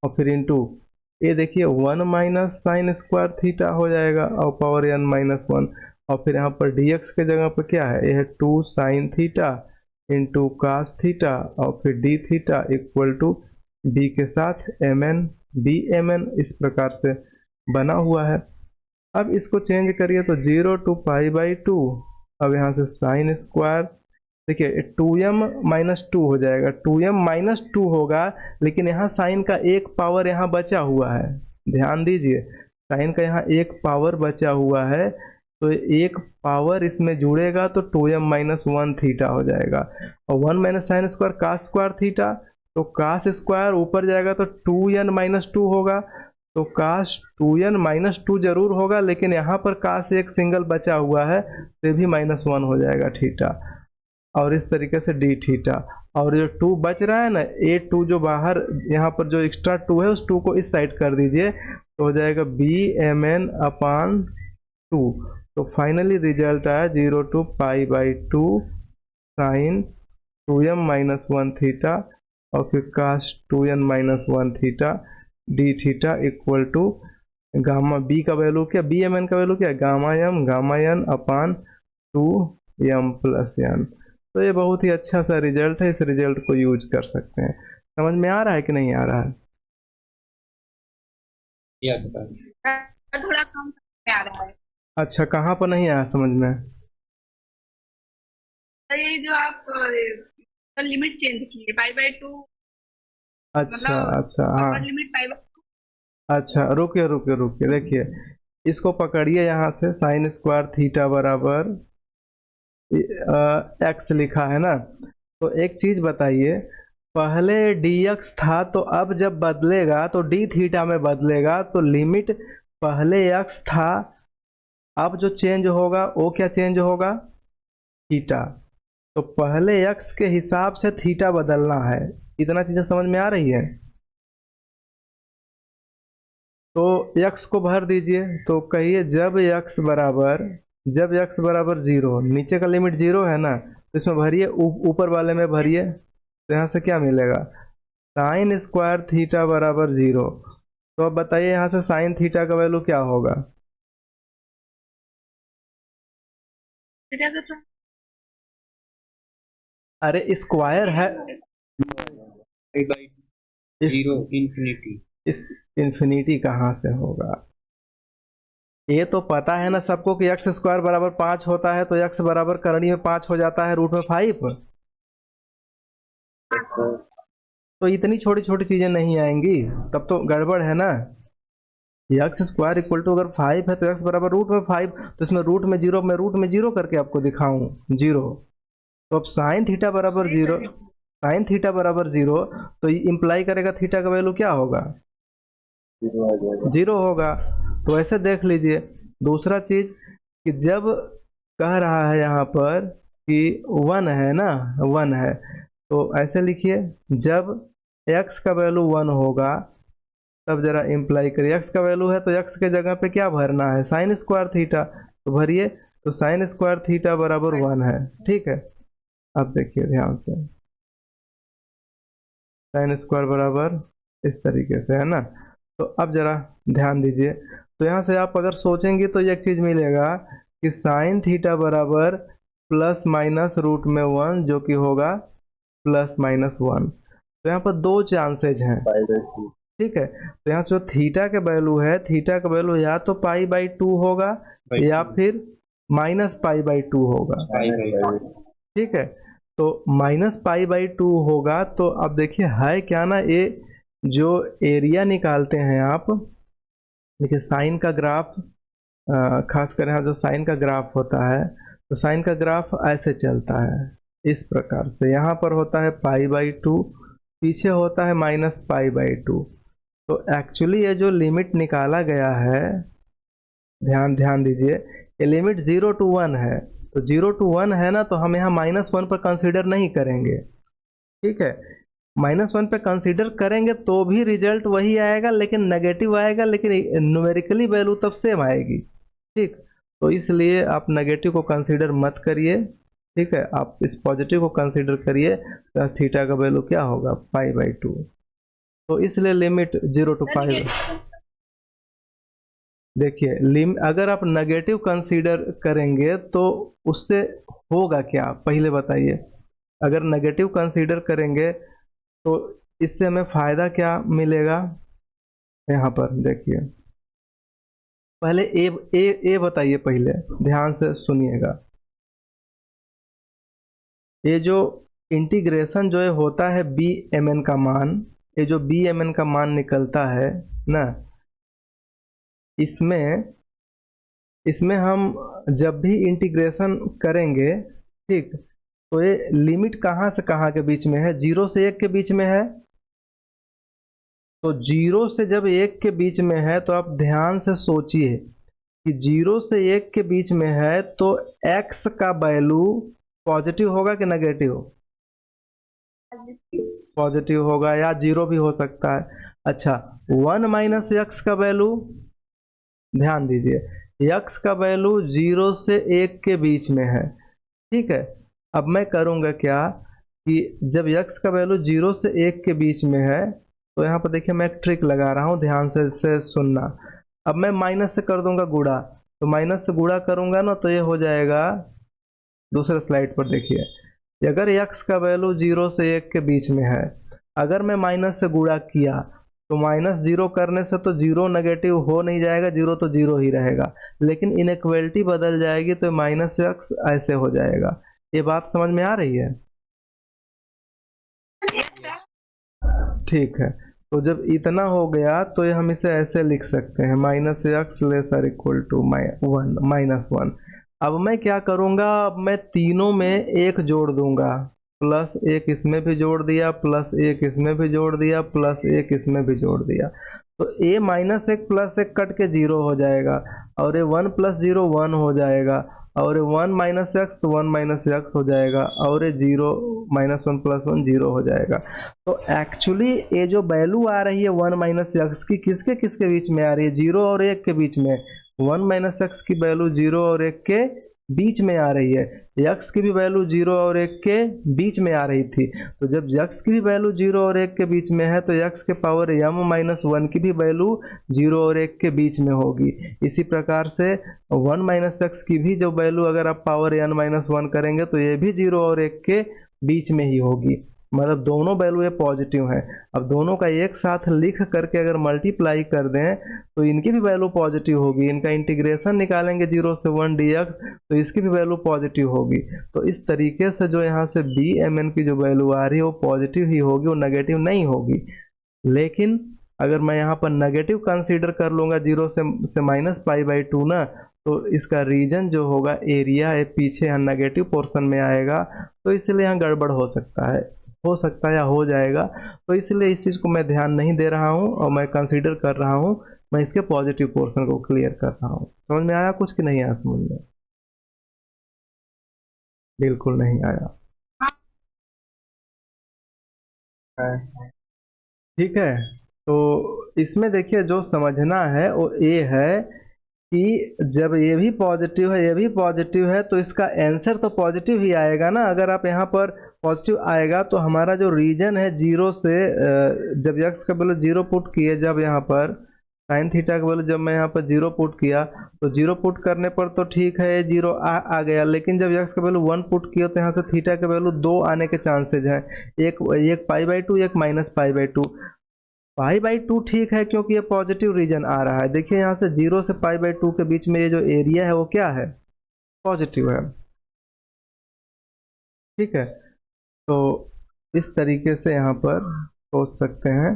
और फिर इंटू ये देखिए 1 माइनस साइन स्क्वायर थीटा हो जाएगा और पावर n-1, और फिर यहाँ पर dx के जगह पर क्या है, ये है 2 sine theta into cos theta और फिर d theta equal to b के साथ mn bmn, इस प्रकार से बना हुआ है। अब इसको चेंज करिए तो 0 to π/2, अब यहाँ से साइन स्क्वायर, देखिए 2m-2 हो जाएगा, 2m-2 होगा, लेकिन यहाँ साइन का एक पावर यहाँ बचा हुआ है, ध्यान दीजिए, साइन का यहाँ एक पावर बचा हुआ है, तो एक पावर इसमें जुड़ेगा तो 2m-1 थीटा हो जाएगा, और 1 minus sine square cos square theta, तो कास स्क्वायर ऊपर जाएगा तो 2n-2 होगा, तो कास 2n-2 जरूर होगा, लेकिन यहाँ पर कास एक सिंगल बचा हुआ है, तो भी -1 हो जाएगा थीटा, और इस तरीके से डी थीटा, और जो 2 बच रहा है ना, ए 2 जो बाहर यहाँ पर जो एक्स्ट्रा 2 है, उस 2 को इस साइड कर दीजिए, तो हो जाएगा bmn/2। तो फाइनली रिजल्ट आया 0 to π/2 साइन 2m-1 थीटा और फिर cos 2n-1 theta d theta equal to gamma b का वैल्यू क्या, बी एम एन का वैल्यू क्या, gamma n upon 2m plus n। तो ये बहुत ही अच्छा सा रिजल्ट है, इस रिजल्ट को यूज कर सकते हैं। समझ में आ रहा है कि नहीं आ रहा है? Yes sir. थोड़ा कम आ रहा है। अच्छा, कहाँ पर नहीं आया समझ में? ये जो आप लिमिट चेंज किए पाई/2, अच्छा मतलब अच्छा, हाँ, अपर लिमिट पाई/2। अच्छा, रुकिए रुकिए रुकिए, देखिए इसको पकड़िए, यहाँ से साइन स्क्वायर थीटा बराबर एक्स लिखा है ना। तो एक चीज बताइए, पहले dx था तो अब जब बदलेगा तो d थीटा में बदलेगा, तो लिमिट पहले x था, अब जो चेंज होगा वो क्या चेंज होगा? थीटा। तो पहले x के हिसाब से थीटा बदलना है। इतना चीजें समझ में आ रही है? तो x को भर दीजिए, तो कहिए जब x बराबर 0, नीचे का लिमिट 0 है ना, तो इसमें भरिए, ऊपर वाले में भरिए, तो यहाँ से क्या मिलेगा? साइन स्क्वायर थीटा बराबर 0। तो अब बताइए यहाँ से साइन थीटा का वैल्यू क्या होगा? अरे स्क्वायर है, इस जीरो इंफिनिटी। इस इन्फिनिटी कहाँ से होगा? ये तो पता है ना सबको कि एक्स स्क्वायर बराबर 5 होता है, तो एक्स बराबर करनी में 5 हो जाता है रूट में 5। तो इतनी छोटी छोटी चीजें नहीं आएंगी, तब तो गड़बड़ है ना। एक्स स्क्वायर इक्वल टू अगर 5 है तो एक्स बराबर रूट में 5, तो इसमें रूट में जीरो करके आपको दिखाऊं 0। तो अब साइन थीटा बराबर 0, साइन थीटा बराबर 0, तो ये इंप्लाई करेगा थीटा का वैल्यू क्या होगा? 0 होगा। तो ऐसे देख लीजिए। दूसरा चीज कि जब कह रहा है यहाँ पर कि 1 है ना, 1 है, तो ऐसे लिखिए, जब x का वैल्यू 1 होगा तब जरा इम्प्लाई करिए, x का वैल्यू है तो x के जगह पे क्या भरना है? साइन स्क्वायर थीटा, तो भरिए, तो साइन स्क्वायर थीटा बराबर 1 है। ठीक है, अब देखिए ध्यान से, साइन स्क्वायर बराबर इस तरीके से है ना। तो अब जरा ध्यान दीजिए, तो यहाँ से आप अगर सोचेंगे तो एक चीज मिलेगा कि साइन थीटा बराबर प्लस माइनस रूट में 1, जो कि होगा प्लस माइनस 1। तो यहाँ पर दो चांसेज हैं, ठीक है। तो यहाँ जो थीटा के वैल्यू है, थीटा का वैल्यू या तो π/2 होगा या फिर -π/2 होगा, ठीक है। तो -π/2 होगा, तो अब देखिए है क्या ना, ये जो एरिया निकालते हैं आप, देखिए साइन का ग्राफ, खासकर यहाँ जो साइन का ग्राफ होता है, तो साइन का ग्राफ ऐसे चलता है इस प्रकार से, यहाँ पर होता है π/2, पीछे होता है -π/2। तो एक्चुअली ये जो लिमिट निकाला गया है, ध्यान दीजिए, ये लिमिट 0 to 1 है। तो 0 to 1 है ना, तो हम यहाँ -1 पर कंसीडर नहीं करेंगे, ठीक है। -1 पे कंसीडर करेंगे तो भी रिजल्ट वही आएगा, लेकिन नेगेटिव आएगा, लेकिन न्यूमेरिकली वैल्यू तब सेम आएगी, ठीक। तो इसलिए आप नेगेटिव को कंसीडर मत करिए, ठीक है, आप इस पॉजिटिव को कंसीडर करिए। तो थीटा का वैल्यू क्या होगा? π/2। तो इसलिए लिमिट 0 to 5। देखिए अगर आप नेगेटिव कंसीडर करेंगे तो उससे होगा क्या, पहले बताइए। अगर नेगेटिव कंसीडर करेंगे तो इससे हमें फायदा क्या मिलेगा? यहाँ पर देखिए, पहले ए बताइए, पहले ध्यान से सुनिएगा। ये जो इंटीग्रेशन जो है होता है bmn का मान, ये जो bmn का मान निकलता है ना, इसमें हम जब भी इंटीग्रेशन करेंगे, ठीक, तो ये लिमिट कहाँ से कहाँ के बीच में है? 0 से 1 के बीच में है। तो 0 से जब 1 के बीच में है, तो आप ध्यान से सोचिए कि 0 से 1 के बीच में है, तो x का वैल्यू पॉजिटिव होगा कि नेगेटिव? पॉजिटिव होगा, या 0 भी हो सकता है। अच्छा, 1 - x का वैल्यू, ध्यान दीजिए, x का वैल्यू 0 से 1 के बीच में है, ठीक है। अब मैं करूँगा क्या कि जब x का वैल्यू 0 से 1 के बीच में है, तो यहाँ पर देखिए मैं एक ट्रिक लगा रहा हूँ, ध्यान से सुनना। अब मैं माइनस से कर दूंगा गुणा, तो माइनस से गुणा करूंगा ना, तो ये हो जाएगा, दूसरे स्लाइड पर देखिए, अगर x का वैल्यू 0 से 1 के बीच में है, अगर मैं माइनस से गुणा किया, तो -0 करने से तो 0 नेगेटिव हो नहीं जाएगा, 0 तो 0 ही रहेगा, लेकिन इनइक्वालिटी बदल जाएगी, तो -x ऐसे हो जाएगा, ये बात समझ में आ रही है? ठीक है, तो जब इतना हो गया तो ये हम इसे ऐसे लिख सकते हैं -x लेसर इक्वल टू 1 -1। अब मैं क्या करूँगा, अब मैं तीनों में एक जोड़ दूंगा, प्लस एक इसमें भी जोड़ दिया, प्लस एक इसमें भी जोड़ दिया, प्लस एक इसमें भी जोड़ दिया। तो a -1 प्लस 1 कट के 0 हो जाएगा, और ये 1 + 0 1 हो जाएगा, और 1 - x तो 1 - x हो जाएगा, और ये 0 -1 + 1 0 हो जाएगा। तो एक्चुअली ये जो वैल्यू आ रही है 1 - x की, किसके किसके बीच में आ रही है? 0 और 1 के बीच में। 1 - x की वैल्यू 0 और 1 के बीच में आ रही है। x की भी वैल्यू 0 और 1 के बीच में आ रही थी। तो जब x की भी वैल्यू 0 और 1 के बीच में है, तो x के पावर m - 1 की भी वैल्यू 0 और 1 के बीच में होगी। इसी प्रकार से 1 - x की भी जो वैल्यू अगर आप पावर n - 1 करेंगे, तो ये भी 0 और 1 के बीच में ही होगी। मतलब दोनों वैल्यू ये पॉजिटिव हैं। अब दोनों का एक साथ लिख करके अगर मल्टीप्लाई कर दें, तो इनकी भी वैल्यू पॉजिटिव होगी। इनका इंटीग्रेशन निकालेंगे 0 से 1 dx, तो इसकी भी वैल्यू पॉजिटिव होगी। तो इस तरीके से जो यहाँ से bmn की जो वैल्यू आ रही है वो पॉजिटिव ही होगी, वो नेगेटिव नहीं होगी। लेकिन अगर मैं यहाँ पर नेगेटिव कंसीडर कर लूँगा 0 से -π/2 ना, तो इसका रीजन जो होगा एरिया है पीछे यहाँ नेगेटिव पोर्शन में आएगा, तो इसलिए यहाँ गड़बड़ हो सकता है या हो जाएगा। तो इसलिए इस चीज़ को मैं ध्यान नहीं दे रहा हूँ और मैं कंसीडर कर रहा हूँ, मैं इसके पॉजिटिव पोर्शन को क्लियर कर रहा हूँ। समझ में आया कुछ कि नहीं आया? समझ में बिल्कुल नहीं आया। ठीक है, तो इसमें देखिए जो समझना है वो ये है कि जब ये भी पॉजिटिव है, ये भी पॉजिटिव है, तो इसका आंसर तो पॉजिटिव ही आएगा ना। अगर आप यहाँ पर पॉजिटिव आएगा तो हमारा जो रीजन है 0 से जब x का वैल्यू 0 पुट किए, जब यहाँ पर साइन थीटा का वैल्यू जब मैं यहाँ पर 0 पुट किया, तो 0 पुट करने पर तो ठीक है 0 आ गया, लेकिन जब x का वैल्यू 1 पुट किया तो यहाँ से थीटा का वैल्यू 2 आने के चांसेज हैं, एक π/2 एक -π/2। π/2 ठीक है क्योंकि ये पॉजिटिव रीजन आ रहा है। देखिए यहाँ से 0 से π/2 के बीच में ये जो एरिया है वो क्या है? पॉजिटिव है। ठीक है, तो इस तरीके से यहाँ पर सोच सकते हैं।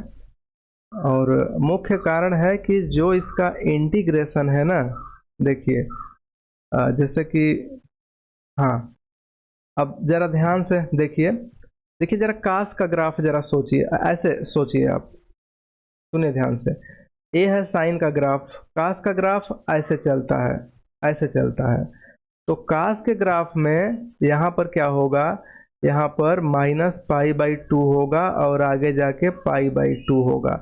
और मुख्य कारण है कि जो इसका इंटीग्रेशन है ना, देखिए जैसे कि हाँ, अब जरा ध्यान से देखिए जरा कास का ग्राफ जरा सोचिए, ऐसे सोचिए आप, सुनिए ध्यान से। ए है साइन का ग्राफ, कास का ग्राफ ऐसे चलता है, ऐसे चलता है। तो कास के ग्राफ में यहाँ पर क्या होगा? यहाँ पर -π/2 होगा और आगे जाके π/2 होगा।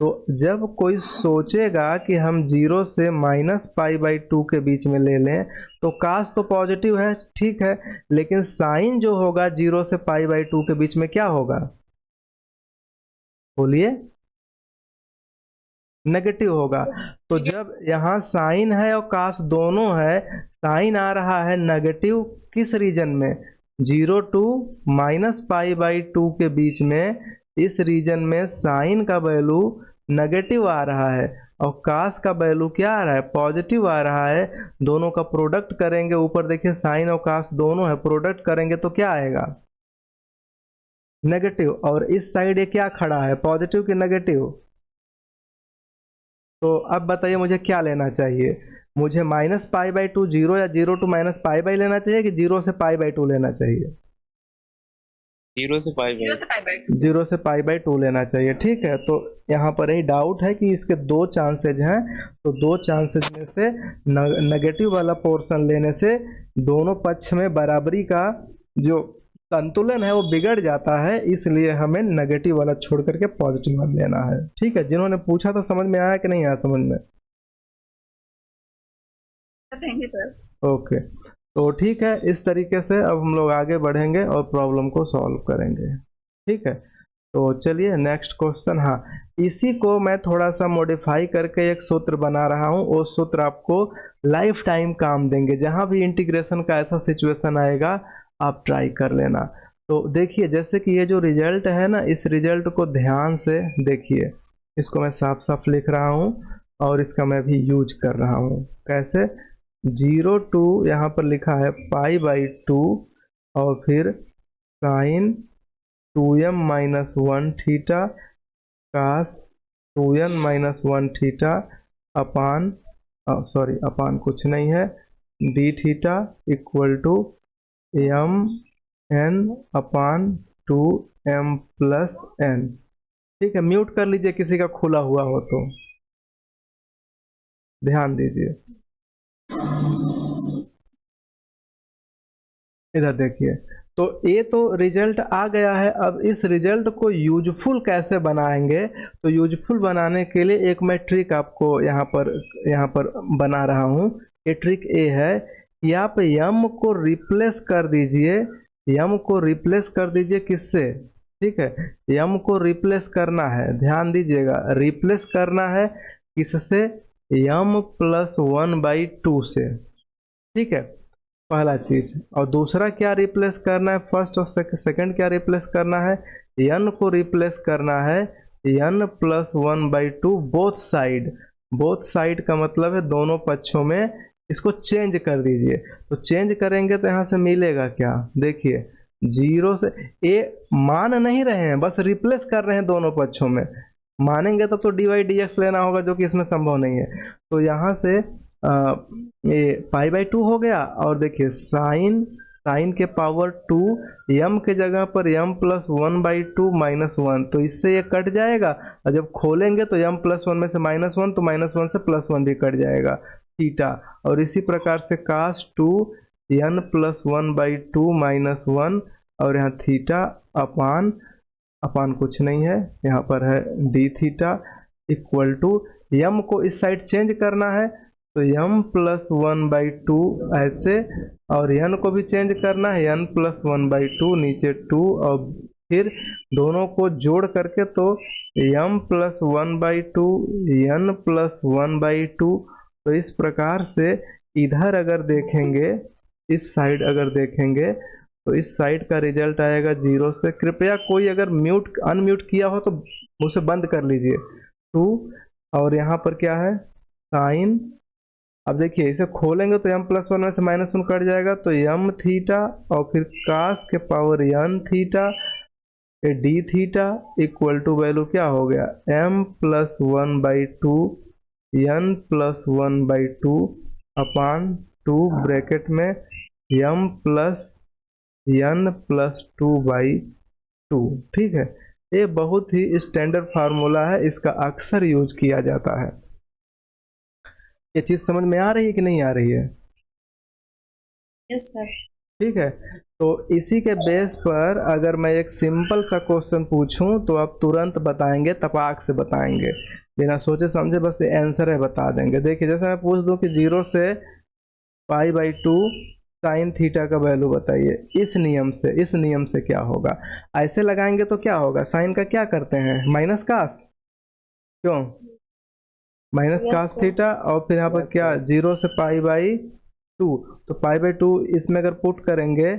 तो जब कोई सोचेगा कि हम 0 से -π/2 के बीच में ले लें, तो कास तो पॉजिटिव है, ठीक है, लेकिन साइन जो होगा 0 से π/2 के बीच में क्या होगा? बोलिए, नेगेटिव होगा। तो जब यहाँ साइन है और कास दोनों है, साइन आ रहा है नेगेटिव किस रीजन में? 0 to -π/2 के बीच में, इस रीजन में साइन का वैल्यू नेगेटिव आ रहा है और कास का वैल्यू क्या आ रहा है? पॉजिटिव आ रहा है। दोनों का प्रोडक्ट करेंगे, ऊपर देखिए साइन और कास दोनों है, प्रोडक्ट करेंगे तो क्या आएगा? नेगेटिव। और इस साइड ये क्या खड़ा है? पॉजिटिव कि नेगेटिव? तो अब बताइए मुझे क्या लेना चाहिए? मुझे -π/2 0 या 0 to -π/2 लेना चाहिए कि 0 से π/2 लेना चाहिए? 0 से π/2। 0 से π/2 लेना चाहिए। ठीक है, तो यहाँ पर यही डाउट है कि इसके दो चांसेज हैं, तो दो चांसेज में से नेगेटिव वाला पोर्शन लेने से दोनों पक्ष में बराबरी का जो संतुलन है वो बिगड़ जाता है, इसलिए हमें नेगेटिव वाला छोड़ करके पॉजिटिव वाला लेना है। ठीक है, जिन्होंने पूछा तो समझ में आया कि नहीं आया समझ में? ओके, तो ठीक है, इस तरीके से अब हम लोग आगे बढ़ेंगे और प्रॉब्लम को सॉल्व करेंगे। ठीक है, तो चलिए नेक्स्ट क्वेश्चन। हाँ, इसी को मैं थोड़ा सा मॉडिफाई करके एक सूत्र बना रहा हूँ, वो सूत्र आपको लाइफ टाइम काम देंगे। जहाँ भी इंटीग्रेशन का ऐसा सिचुएशन आएगा आप ट्राई कर लेना। तो देखिए जैसे कि ये जो रिजल्ट है ना, इस रिजल्ट को ध्यान से देखिए, इसको मैं साफ साफ लिख रहा हूँ और इसका मैं भी यूज कर रहा हूँ। कैसे? 0 to यहाँ पर लिखा है π/2 और फिर sine 2m minus 1 theta cos 2n minus 1 theta upon sorry upon कुछ नहीं है d theta equal to m n upon 2m plus n. ठीक है, म्यूट कर लीजिए किसी का खुला हुआ हो तो, ध्यान दीजिए। इधर देखिए, तो ये तो रिजल्ट आ गया है। अब इस रिजल्ट को यूजफुल कैसे बनाएंगे, तो यूजफुल बनाने के लिए एक मैं ट्रिक आपको यहाँ पर बना रहा हूँ। ये ट्रिक ये है कि आप यम को रिप्लेस कर दीजिए, यम को रिप्लेस कर दीजिए किससे, ठीक है, यम को रिप्लेस करना है, ध्यान दीजिएगा, रिप्लेस करना है किससे, यम प्लस 1/2 से, ठीक है, पहला चीज। और दूसरा क्या रिप्लेस करना है, फर्स्ट और सेकंड क्या रिप्लेस करना है, n को रिप्लेस करना है n plus 1/2 both side. Both side का मतलब है दोनों पक्षों में, इसको चेंज कर दीजिए। तो चेंज करेंगे तो यहाँ से मिलेगा क्या, देखिए 0 से ए मान नहीं रहे हैं, बस रिप्लेस कर रहे हैं दोनों पक्षों में। मानेंगे तब तो dy/dx लेना होगा, जो कि इसमें संभव नहीं है। तो यहाँ से ये π/2 हो गया। और देखिए साइन के पावर 2 m के जगह पर m प्लस 1/2 माइनस 1, तो इससे ये कट जाएगा। और जब खोलेंगे तो m प्लस 1 में से माइनस 1, तो माइनस 1 से प्लस 1 भी कट जाएगा, थीटा। और इसी प्रकार से कास 2 n प्लस 1/2 माइनस 1, और यहाँ थीटा अपान कुछ नहीं है, यहाँ पर है d theta equal to, m को इस साइड चेंज करना है तो m प्लस 1/2 ऐसे, और n को भी चेंज करना है n प्लस 1/2 नीचे 2, और फिर दोनों को जोड़ करके तो m प्लस 1/2 n प्लस 1/2। तो इस प्रकार से इधर अगर देखेंगे, इस साइड अगर देखेंगे तो इस साइड का रिजल्ट आएगा 0 से। कृपया कोई अगर अनम्यूट किया हो तो उसे बंद कर लीजिए 2। और यहाँ पर क्या है साइन, अब देखिए इसे खोलेंगे तो m प्लस 1 में से माइनस 1 कट जाएगा, तो m थीटा और फिर कास के power n theta d theta equal to value क्या हो गया, m plus 1/2 n plus 1/2 upon 2 bracket में m प्लस n प्लस 2/2। ठीक है, ये बहुत ही स्टैंडर्ड फार्मूला है, इसका अक्सर यूज किया जाता है। ये चीज समझ में आ रही है कि नहीं आ रही है? Yes sir. ठीक है, तो इसी के बेस पर अगर मैं एक सिंपल सा क्वेश्चन पूछूं तो आप तुरंत बताएंगे, तपाक से बताएंगे, बिना सोचे समझे, बस आंसर है बता देंगे। देखिए जैसे मैं पूछ दूं कि 0 से π/2 साइन थीटा का वैल्यू बताइए, इस नियम से क्या होगा, ऐसे लगाएंगे तो क्या होगा, साइन का क्या करते हैं, माइनस कास, क्यों माइनस कास थीटा, और फिर यहाँ पर क्या 0 से π/2, तो π/2 इसमें अगर पुट करेंगे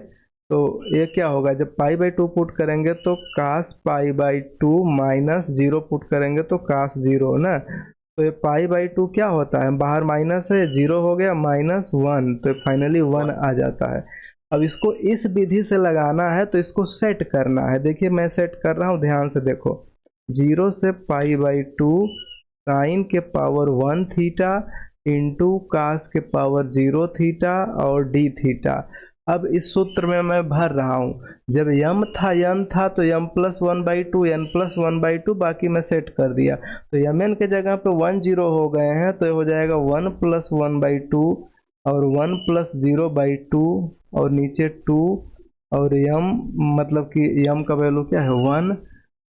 तो ये क्या होगा, जब π/2 पुट करेंगे तो कास π/2 माइनस 0 पुट करेंगे तो कास 0 ना, तो ये π/2 क्या होता है, बाहर माइनस है, 0 हो गया माइनस 1, तो फाइनली 1 आ जाता है। अब इसको इस विधि से लगाना है तो इसको सेट करना है। देखिए मैं सेट कर रहा हूँ, ध्यान से देखो, 0 से π/2 साइन के पावर 1 थीटा इंटू कास के पावर 0 थीटा और डी थीटा। अब इस सूत्र में मैं भर रहा हूँ, जब m था तो m प्लस 1/2 n प्लस 1/2, बाकी मैं सेट कर दिया, तो mn के जगह पे 1 0 हो गए हैं, तो ये हो जाएगा 1 प्लस 1/2 और 1 प्लस 0/2 और नीचे 2, और m मतलब कि m का वैल्यू क्या है 1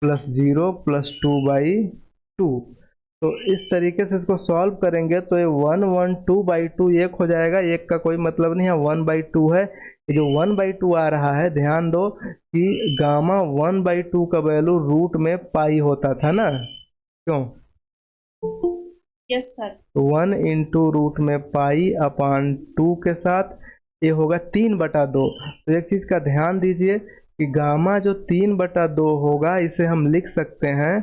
प्लस 0 प्लस 2/2। तो इस तरीके से इसको सॉल्व करेंगे तो ये 1 1 2/2 एक हो जाएगा, एक का कोई मतलब नहीं है, 1/2 है। ये जो 1/2 आ रहा है, ध्यान दो कि गामा 1/2 का वैल्यू रूट में पाई होता था ना, क्यों? Yes sir. तो 1 इंटू रूट में पाई अपान 2 के साथ ये होगा 3/2। तो एक चीज का ध्यान दीजिए कि गामा जो 3/2 होगा, इसे हम लिख सकते हैं,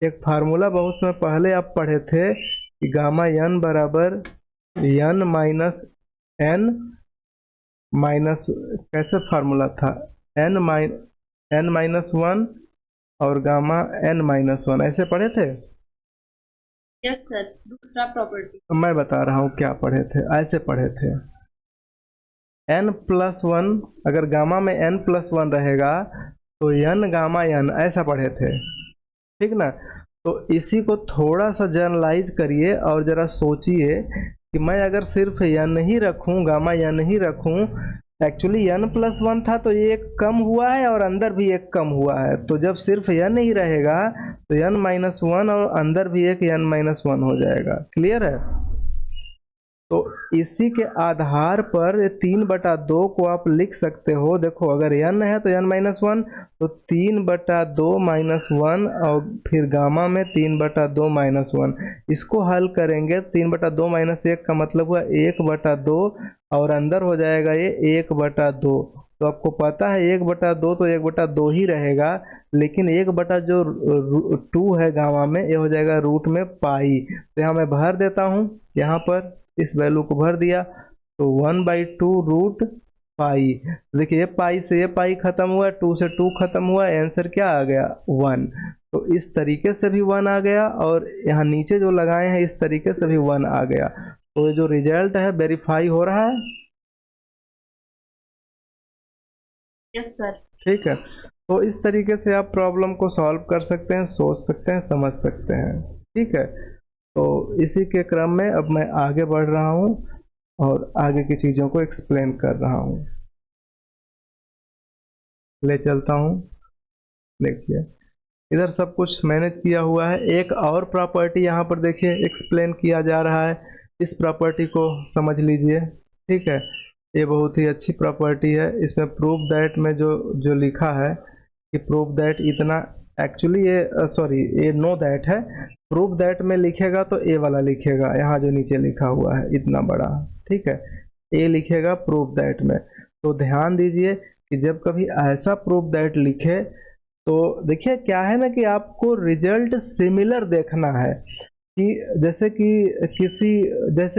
एक फार्मूला बहुत समय पहले आप पढ़े थे कि गामा n बराबर n माइनस n माइनस, कैसे फार्मूला था, n माइनस वन और गामा n माइनस वन, ऐसे पढ़े थे। यस सर, दूसरा प्रॉपर्टी। तो मैं बता रहा हूँ क्या पढ़े थे, ऐसे पढ़े थे n प्लस वन, अगर गामा में n प्लस वन रहेगा तो n गामा n, ऐसा पढ़े थे, ठीक ना। तो इसी को थोड़ा सा जनरलाइज करिए और ज़रा सोचिए कि मैं अगर सिर्फ n ही रखूँ, गामा n ही रखूँ, एक्चुअली n प्लस वन था तो ये एक कम हुआ है और अंदर भी एक कम हुआ है, तो जब सिर्फ n ही रहेगा तो n माइनस वन और अंदर भी एक n माइनस वन हो जाएगा। क्लियर है। तो इसी के आधार पर 3/2 को आप लिख सकते हो। देखो अगर n है तो n माइनस वन, तो 3/2 माइनस वन और फिर गामा में 3/2 माइनस वन। इसको हल करेंगे, 3/2 माइनस एक का मतलब हुआ 1/2 और अंदर हो जाएगा ये 1/2। तो आपको पता है 1/2 तो 1/2 ही रहेगा, लेकिन 1/2 है गामा में, ये हो जाएगा रूट में पाई। तो यहाँ मैं भर देता हूँ, यहाँ पर इस वैल्यू को भर दिया तो 1/2 रूट पाई। देखिए पाई से ये पाई खत्म हुआ, 2 से 2 खत्म हुआ, आंसर क्या आ गया 1। तो इस तरीके से भी 1 आ गया और यहाँ नीचे जो लगाए हैं इस तरीके से भी 1 आ गया। तो ये जो रिजल्ट है वेरीफाई हो रहा है। Yes sir. ठीक है, तो इस तरीके से आप प्रॉब्लम को सॉल्व कर सकते हैं, सोच सकते हैं, समझ सकते हैं। ठीक है, तो इसी के क्रम में अब मैं आगे बढ़ रहा हूँ और आगे की चीज़ों को एक्सप्लेन कर रहा हूँ। ले चलता हूँ, देखिए इधर सब कुछ मैनेज किया हुआ है। एक और प्रॉपर्टी यहाँ पर देखिए एक्सप्लेन किया जा रहा है, इस प्रॉपर्टी को समझ लीजिए। ठीक है, ये बहुत ही अच्छी प्रॉपर्टी है। इसमें प्रूव दैट में जो लिखा है कि प्रूव दैट इतना, एक्चुअली ये सॉरी ये नो दैट है, प्रूव दैट में लिखेगा तो ए वाला लिखेगा, यहाँ जो नीचे लिखा हुआ है इतना बड़ा, ठीक है, ए लिखेगा प्रूव दैट में। तो ध्यान दीजिए कि जब कभी ऐसा प्रूव दैट लिखे तो देखिए क्या है ना कि आपको रिजल्ट सिमिलर देखना है, कि जैसे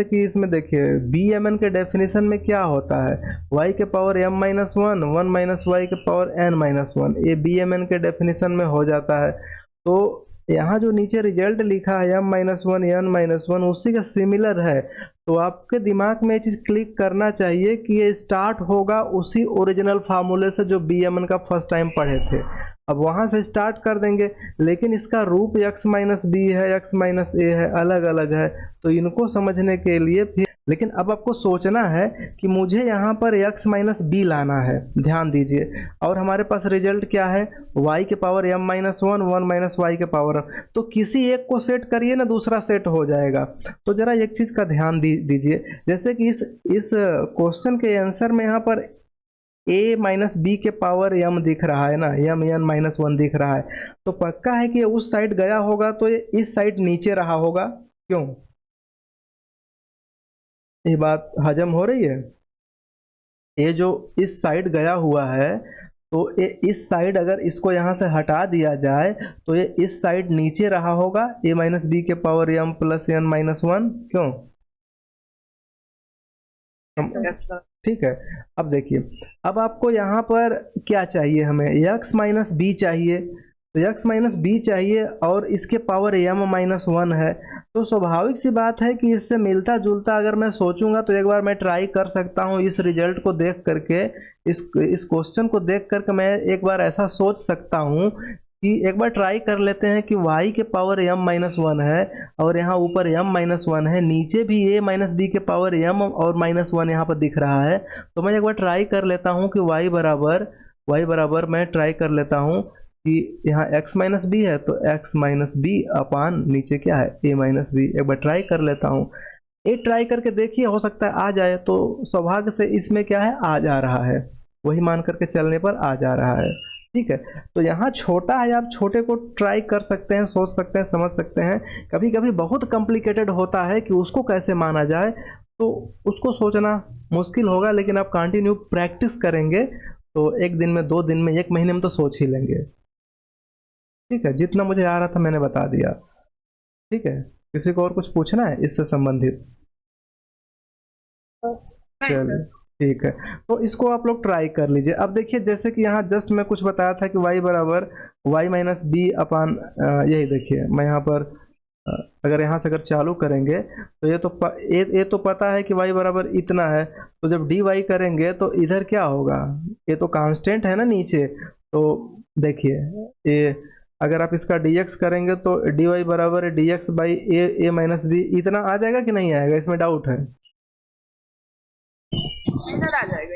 कि इसमें देखिए बी एम एन के डेफिनेशन में क्या होता है, y के power m minus one, 1 minus Y के पावर n माइनस वन, ये बी एम एन के डेफिनेशन में हो जाता है। तो यहाँ जो नीचे रिजल्ट लिखा है m minus one, n minus one, उसी का सिमिलर है। तो आपके दिमाग में ये चीज़ क्लिक करना चाहिए कि ये स्टार्ट होगा उसी ओरिजिनल फार्मूले से जो बी एम एन का फर्स्ट टाइम पढ़े थे। अब वहाँ से स्टार्ट कर देंगे, लेकिन इसका रूप x माइनस बी है, x माइनस ए है, अलग अलग है। तो इनको समझने के लिए फिर, लेकिन अब आपको सोचना है कि मुझे यहाँ पर x माइनस बी लाना है, ध्यान दीजिए। और हमारे पास रिजल्ट क्या है, y के power m minus one, 1 minus Y के पावर। तो किसी एक को सेट करिए ना, दूसरा सेट हो जाएगा। तो जरा एक चीज़ का ध्यान दीजिए, जैसे कि इस क्वेश्चन के आंसर में यहाँ पर a माइनस बी के पावर m दिख रहा है ना, m n माइनस वन दिख रहा है, तो पक्का है कि उस साइड गया होगा तो ये इस साइड नीचे रहा होगा। क्यों, ये बात हजम हो रही है? ये जो इस साइड गया हुआ है तो ये इस साइड अगर इसको यहाँ से हटा दिया जाए तो ये इस साइड नीचे रहा होगा, a माइनस बी के power m plus n minus one. क्यों? ठीक है, अब देखिए, अब आपको यहाँ पर क्या चाहिए, हमें x माइनस बी चाहिए। तो x माइनस बी चाहिए और इसके पावर m माइनस वन है। तो स्वाभाविक सी बात है कि इससे मिलता जुलता अगर मैं सोचूंगा तो एक बार मैं ट्राई कर सकता हूँ इस रिजल्ट को देख करके, इस क्वेश्चन को देख करके मैं एक बार ऐसा सोच सकता हूँ कि एक बार ट्राई कर लेते हैं कि y के पावर m माइनस वन है और यहाँ ऊपर m माइनस वन है, नीचे भी a माइनस बी के पावर m और माइनस वन यहाँ पर दिख रहा है। तो मैं एक बार ट्राई कर लेता हूँ कि y बराबर मैं ट्राई कर लेता हूँ कि यहाँ x माइनस बी है तो x माइनस बी अपान नीचे क्या है a माइनस बी। एक बार ट्राई कर लेता हूँ, ये ट्राई करके देखिए, हो सकता है आ जाए। तो सौभाग्य से इसमें क्या है, आ जा रहा है, वही मान करके चलने पर आ जा रहा है। ठीक है, तो यहाँ छोटा है, आप छोटे को ट्राई कर सकते हैं, सोच सकते हैं, समझ सकते हैं। कभी कभी बहुत कॉम्प्लिकेटेड होता है कि उसको कैसे माना जाए, तो उसको सोचना मुश्किल होगा, लेकिन आप कंटिन्यू प्रैक्टिस करेंगे तो एक दिन में, 2 दिन में, 1 महीने में तो सोच ही लेंगे। ठीक है, जितना मुझे आ रहा था मैंने बता दिया। ठीक है, किसी को और कुछ पूछना है इससे संबंधित? चलिए ठीक है, तो इसको आप लोग ट्राई कर लीजिए। अब देखिए जैसे कि यहाँ जस्ट मैं कुछ बताया था कि y बराबर y माइनस बी अपान, यही देखिए मैं यहाँ पर अ, अगर यहाँ से अगर चालू करेंगे तो ये तो पता है कि y बराबर इतना है, तो जब dy करेंगे तो इधर क्या होगा, ये तो कांस्टेंट है ना नीचे, तो देखिए ये अगर आप इसका dx करेंगे तो dy बराबर है dx by A minus b, इतना आ जाएगा कि नहीं आएगा, इसमें डाउट है? इधर आ जाएगा।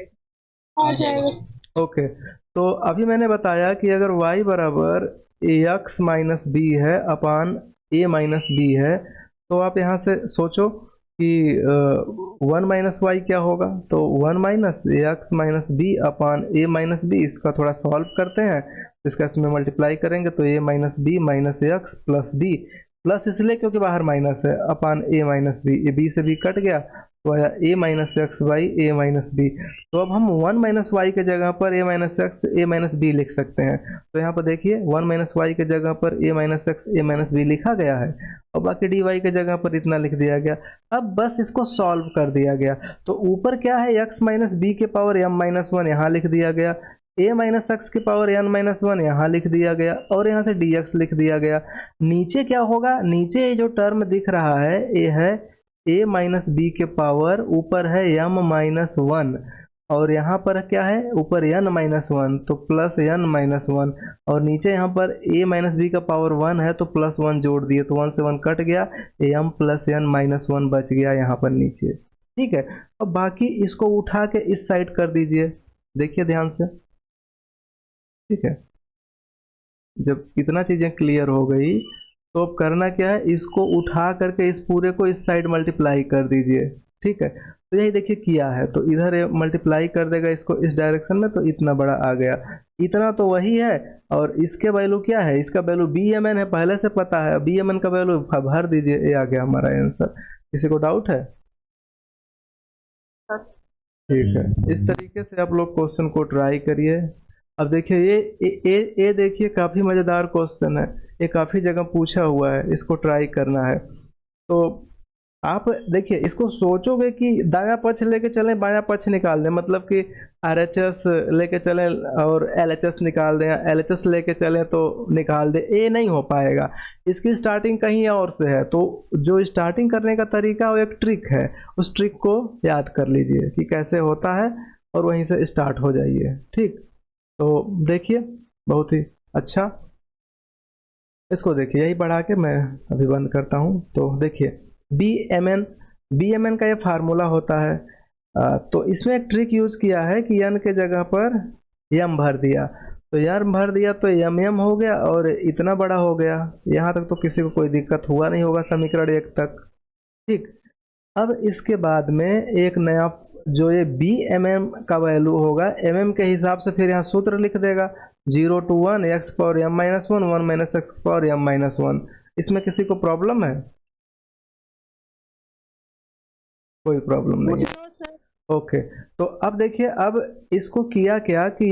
आ जाएगा। ओके, तो अभी मैंने बताया कि अगर y बराबर एक्स माइनस बी है अपान ए माइनस बी है, तो आप यहाँ से सोचो कि 1 माइनस वाई क्या होगा, तो 1 minus x minus B upon A minus B, इसका थोड़ा सॉल्व करते हैं, तो इसका इसमें मल्टीप्लाई करेंगे तो A minus B minus X plus B, plus इसलिए क्योंकि बाहर माइनस है, अपान ए माइनस बी, ये बी से बी कट गया तो आया A minus X by A minus B. तो अब हम 1 माइनस वाई के जगह पर ए minus X A minus B लिख सकते हैं, तो यहाँ पर देखिए 1 माइनस वाई के जगह पर ए minus X A minus B लिखा गया है, और बाकी डी वाई के जगह पर इतना लिख दिया गया। अब बस इसको सॉल्व कर दिया गया, तो ऊपर क्या है एक्स माइनस बी के पावर एम माइनस वन यहाँ लिख दिया गया, ए माइनस एक्स के पावर एन माइनस वन यहाँ लिख दिया गया, और यहाँ से डी एक्स लिख दिया गया। नीचे क्या होगा, नीचे ये जो टर्म दिख रहा है ये है ए माइनस बी के पावर, ऊपर है एम माइनस वन, और यहाँ पर क्या है ऊपर एन माइनस वन, तो प्लस एन माइनस वन, और नीचे यहाँ पर ए माइनस बी का पावर वन है तो प्लस वन जोड़ दिए, तो वन से वन कट गया, m plus n minus one बच गया यहाँ पर नीचे। ठीक है, अब बाकी इसको उठा के इस साइड कर दीजिए, देखिए ध्यान से। ठीक है, जब इतना चीजें क्लियर हो गई तो अब करना क्या है, इसको उठा करके इस पूरे को इस साइड मल्टीप्लाई कर दीजिए। ठीक है, तो यही देखिए किया है, तो इधर मल्टीप्लाई कर देगा इसको इस डायरेक्शन में, तो इतना बड़ा आ गया, इतना तो वही है, और इसके वैल्यू क्या है, इसका वैल्यू बी एम एन है, पहले से पता है, बी एम एन का वैल्यू भर दीजिए, ये आ गया हमारा आंसर। किसी को डाउट है? ठीक है, इस तरीके से आप लोग क्वेश्चन को ट्राई करिए। अब देखिए ये देखिए काफ़ी मज़ेदार क्वेश्चन है, ये काफ़ी जगह पूछा हुआ है, इसको ट्राई करना है। तो आप देखिए इसको सोचोगे कि दायां पक्ष लेके चलें बायां पक्ष निकाल दें, मतलब कि RHS लेके चलें और LHS निकाल दें, LHS लेके चलें तो निकाल दें, ये नहीं हो पाएगा। इसकी स्टार्टिंग कहीं और से है, तो जो स्टार्टिंग करने का तरीका वो एक ट्रिक है, उस ट्रिक को याद कर लीजिए कि कैसे होता है, और वहीं से स्टार्ट हो जाइए। ठीक, तो देखिए बहुत ही अच्छा, इसको देखिए यही बढ़ा के मैं अभी बंद करता हूँ। तो देखिए बी एम एन का ये फार्मूला होता है, तो इसमें एक ट्रिक यूज किया है कि एन के जगह पर यम भर दिया, तो यम भर दिया तो यम हो गया और इतना बड़ा हो गया। यहाँ तक तो किसी को कोई दिक्कत हुआ नहीं होगा समीकरण 1 तक। ठीक, अब इसके बाद में एक नया जो ये बी एम एम का वैल्यू होगा, एम एम के हिसाब से फिर यहाँ सूत्र लिख देगा 0 to 1 x power m minus one, 1 minus x power m minus one. इसमें किसी को प्रॉब्लम है? कोई प्रॉब्लम नहीं है। ओके, तो अब देखिए अब इसको किया क्या कि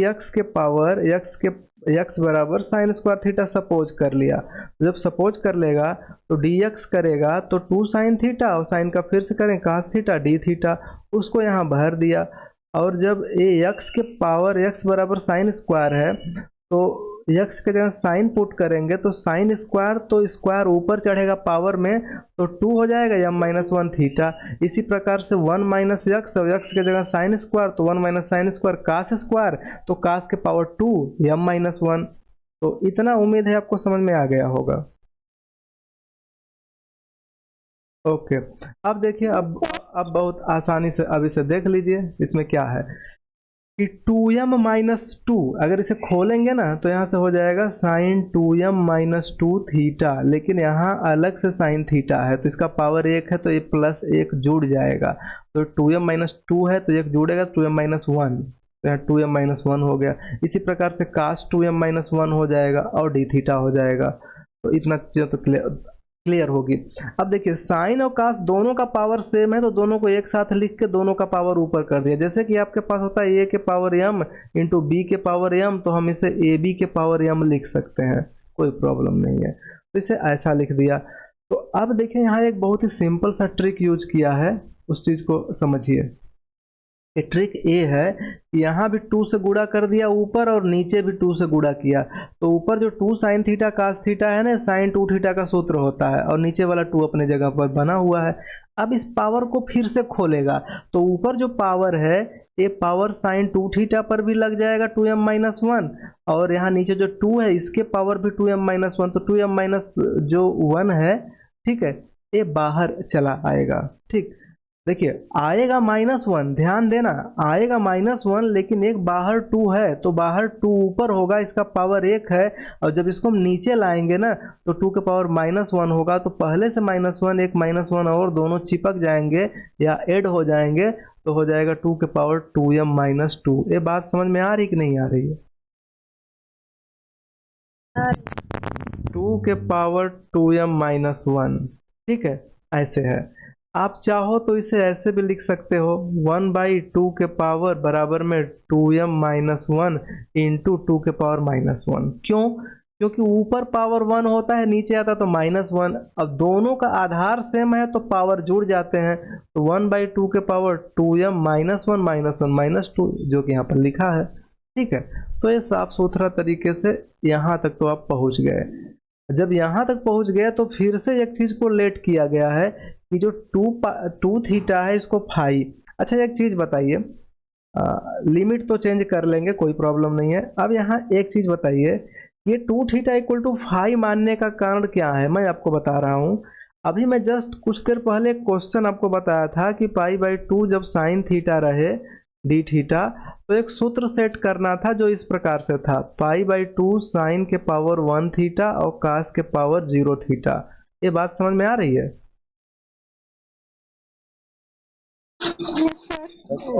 x बराबर साइन स्क्वायर थीटा सपोज कर लिया। जब सपोज कर लेगा तो dx करेगा तो 2 साइन थीटा, और साइन का फिर से करें cos थीटा d थीटा, उसको यहाँ भर दिया। और जब ये x के पावर x बराबर साइन स्क्वायर है, तो x के जगह साइन पुट करेंगे तो साइन स्क्वायर, तो स्क्वायर ऊपर चढ़ेगा पावर में, तो 2 हो जाएगा m माइनस वन थीटा। इसी प्रकार से 1 माइनस एक्स, और x के जगह साइन स्क्वायर तो 1 minus sine square cos square, तो कास के पावर 2 m माइनस वन। तो इतना उम्मीद है आपको समझ में आ गया होगा। ओके, अब देखिए अब बहुत आसानी से अब इसे देख लीजिए, इसमें क्या है कि 2m माइनस टू, अगर इसे खोलेंगे ना तो यहाँ से हो जाएगा sign 2m minus two theta, लेकिन यहाँ अलग से साइन थीटा है, तो इसका पावर 1 है तो ये प्लस 1 जुड़ जाएगा, तो 2m माइनस टू है तो 1 जुड़ेगा 2m माइनस वन, तो यहाँ 2m माइनस वन हो गया। इसी प्रकार से कास 2m माइनस वन हो जाएगा और डी थीटा हो जाएगा। तो इतना चीज़ तो क्लियर होगी। अब देखिए साइन और कास दोनों का पावर सेम है, तो दोनों को एक साथ लिख के दोनों का पावर ऊपर कर दिया। जैसे कि आपके पास होता है a के पावर m इंटू बी के पावर m, तो हम इसे ab के पावर m लिख सकते हैं, कोई प्रॉब्लम नहीं है, तो इसे ऐसा लिख दिया। तो अब देखिए यहाँ एक बहुत ही सिंपल सा ट्रिक यूज किया है, उस चीज़ को समझिए। ये ट्रिक ये है कि यहाँ भी 2 से गुणा कर दिया ऊपर और नीचे भी 2 से गुणा किया, तो ऊपर जो 2 साइन थीटा कास थीटा है ना, साइन 2 थीटा का सूत्र होता है, और नीचे वाला 2 अपने जगह पर बना हुआ है। अब इस पावर को फिर से खोलेगा, तो ऊपर जो पावर है ये पावर साइन 2 थीटा पर भी लग जाएगा 2m-1, और यहाँ नीचे जो 2 है इसके पावर भी 2m-1, तो 2m-1 है, ठीक है, ये बाहर चला आएगा। ठीक, देखिए आएगा -1, ध्यान देना आएगा -1, लेकिन एक बाहर 2 है, तो बाहर 2 ऊपर होगा, इसका पावर 1 है, और जब इसको हम नीचे लाएंगे ना तो 2 के पावर -1 होगा, तो पहले से -1 एक -1 और दोनों चिपक जाएंगे या ऐड हो जाएंगे, तो हो जाएगा 2 के पावर 2m-2। ये बात समझ में आ रही कि नहीं आ रही है? 2 के पावर 2m-1, ठीक है, ऐसे है। आप चाहो तो इसे ऐसे भी लिख सकते हो, 1/2 के पावर बराबर में 2m-1 इंटू 2 के पावर -1। क्यों? क्योंकि ऊपर पावर 1 होता है, नीचे आता तो -1। अब दोनों का आधार सेम है तो पावर जुड़ जाते हैं, तो 1/2 के पावर 2m-1 -2 जो कि यहाँ पर लिखा है। ठीक है, तो ये साफ सुथरा तरीके से यहाँ तक तो आप पहुँच गए। जब यहाँ तक पहुँच गए तो फिर से एक चीज़ को लेट किया गया है कि जो 2 थीटा है इसको फाई। अच्छा एक चीज़ बताइए, लिमिट तो चेंज कर लेंगे, कोई प्रॉब्लम नहीं है। अब यहाँ एक चीज़ बताइए, ये 2 थीटा इक्वल टू फाई मानने का कारण क्या है, मैं आपको बता रहा हूँ। अभी मैं जस्ट कुछ देर पहले एक क्वेश्चन आपको बताया था कि π/2 जब साइन थीटा रहे डी थीटा, तो एक सूत्र सेट करना था जो इस प्रकार से था, π/2 साइन के पावर 1 थीटा और कास के पावर 0 थीटा। ये बात समझ में आ रही है?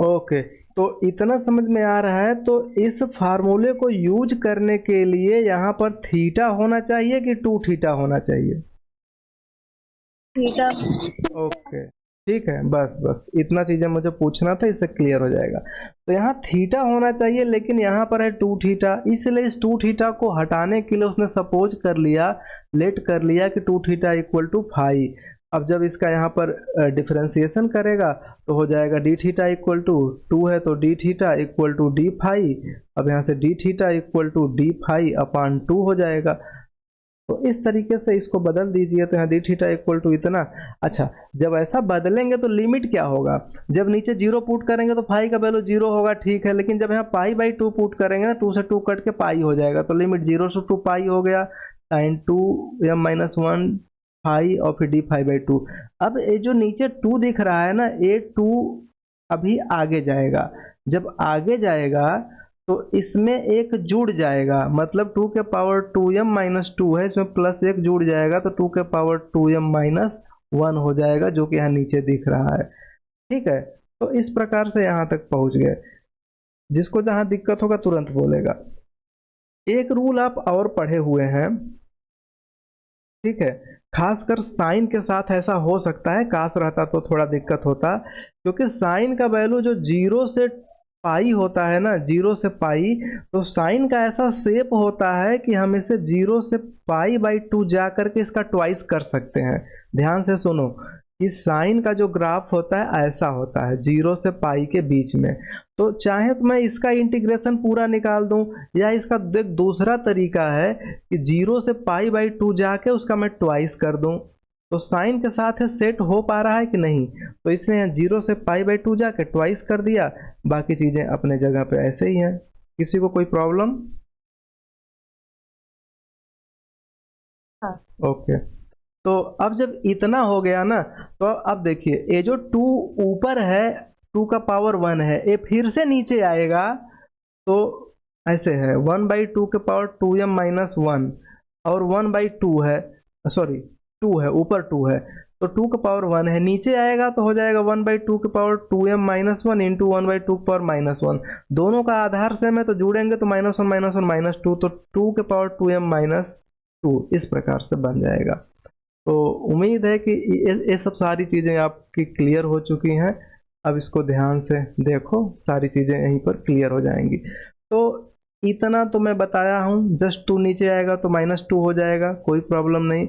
ओके, तो इतना समझ में आ रहा है। तो इस फार्मूले को यूज करने के लिए यहाँ पर थीटा होना चाहिए कि 2 थीटा होना चाहिए? थीटा। ओके, ठीक है, बस इतना चीज़ें मुझे पूछना था, इससे क्लियर हो जाएगा। तो यहाँ थीटा होना चाहिए, लेकिन यहाँ पर है 2 थीटा, इसलिए इस 2 थीटा को हटाने के लिए उसने सपोज कर लिया, लेट कर लिया कि 2 थीटा इक्वल टू फाई। अब जब इसका यहाँ पर डिफरेंशिएशन करेगा तो हो जाएगा डी थीटा इक्वल टू 2 है तो D theta equal to D phi. अब यहाँ से D theta equal to D phi upon 2 हो जाएगा। तो इस तरीके से इसको बदल दीजिए, तो यहाँ डी थीटा इक्वल टू इतना। अच्छा, जब ऐसा बदलेंगे तो लिमिट क्या होगा? जब नीचे 0 पुट करेंगे तो फाई का वैल्यू 0 होगा, ठीक है, लेकिन जब यहाँ π/2 पुट करेंगे ना, 2 से 2 कट के पाई हो जाएगा, तो लिमिट 0 से 2 पाई हो गया, साइन 2m-1 फाई और फिर डी फाई/2। अब ये जो नीचे 2 दिख रहा है ना, ये 2 अभी आगे जाएगा, जब आगे जाएगा तो इसमें एक जुड़ जाएगा, मतलब 2 के पावर 2m-2 है, इसमें प्लस 1 जुड़ जाएगा, तो 2 के पावर 2m-1 हो जाएगा, जो कि यहाँ नीचे दिख रहा है। ठीक है, तो इस प्रकार से यहाँ तक पहुँच गए। जिसको जहाँ दिक्कत होगा तुरंत बोलेगा। एक रूल आप और पढ़े हुए हैं, ठीक है, खासकर साइन के साथ ऐसा हो सकता है, काश रहता तो थोड़ा दिक्कत होता, क्योंकि साइन का वैल्यू जो 0 से पाई होता है ना, 0 से पाई, तो साइन का ऐसा शेप होता है कि हम इसे 0 से π/2 जा करके इसका ट्वाइस कर सकते हैं। ध्यान से सुनो कि साइन का जो ग्राफ होता है ऐसा होता है 0 से पाई के बीच में। तो चाहे तो मैं इसका इंटीग्रेशन पूरा निकाल दूं, या इसका एक दूसरा तरीका है कि 0 से π/2 जाके उसका मैं ट्वाइस कर दूं। तो साइन के साथ है सेट हो पा रहा है कि नहीं? तो इसने 0 से π/2 जाके ट्वाइस कर दिया, बाकी चीज़ें अपने जगह पे ऐसे ही हैं। किसी को कोई प्रॉब्लम? ओके, तो अब जब इतना हो गया ना, तो अब देखिए ये जो 2 ऊपर है, 2 का पावर 1 है, ये फिर से नीचे आएगा, तो ऐसे है 1/2 के पावर 2m-1 और 1/2 है, सॉरी 2 है, ऊपर 2 है, तो 2 का पावर 1 है, नीचे आएगा तो हो जाएगा 1/2 के पावर 2m-1 इंटू 1/2 के पावर -1। दोनों का आधार सेम है तो जुड़ेंगे तो -1 -2, तो 2 के पावर 2m-2 इस प्रकार से बन जाएगा। तो उम्मीद है कि ये सब सारी चीज़ें आपकी क्लियर हो चुकी हैं। अब इसको ध्यान से देखो, सारी चीज़ें यहीं पर क्लियर हो जाएंगी। तो इतना तो मैं बताया हूँ, जस्ट 2 नीचे आएगा तो -2 हो जाएगा, कोई प्रॉब्लम नहीं।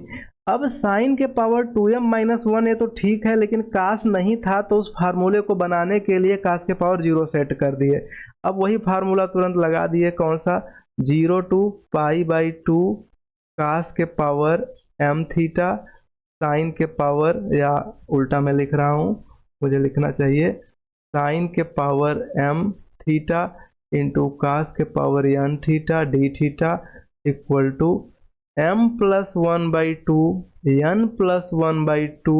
अब साइन के पावर 2m माइनस 1 है तो ठीक है, लेकिन काश नहीं था तो उस फार्मूले को बनाने के लिए काश के पावर 0 सेट कर दिए। अब वही फार्मूला तुरंत लगा दिए, कौन सा, 0 टू पाई बाई 2 काश के पावर m थीटा साइन के पावर, या उल्टा मैं लिख रहा हूँ, मुझे लिखना चाहिए साइन के power m theta into cos के power n theta d theta equal to m plus 1 by 2 n plus 1 by 2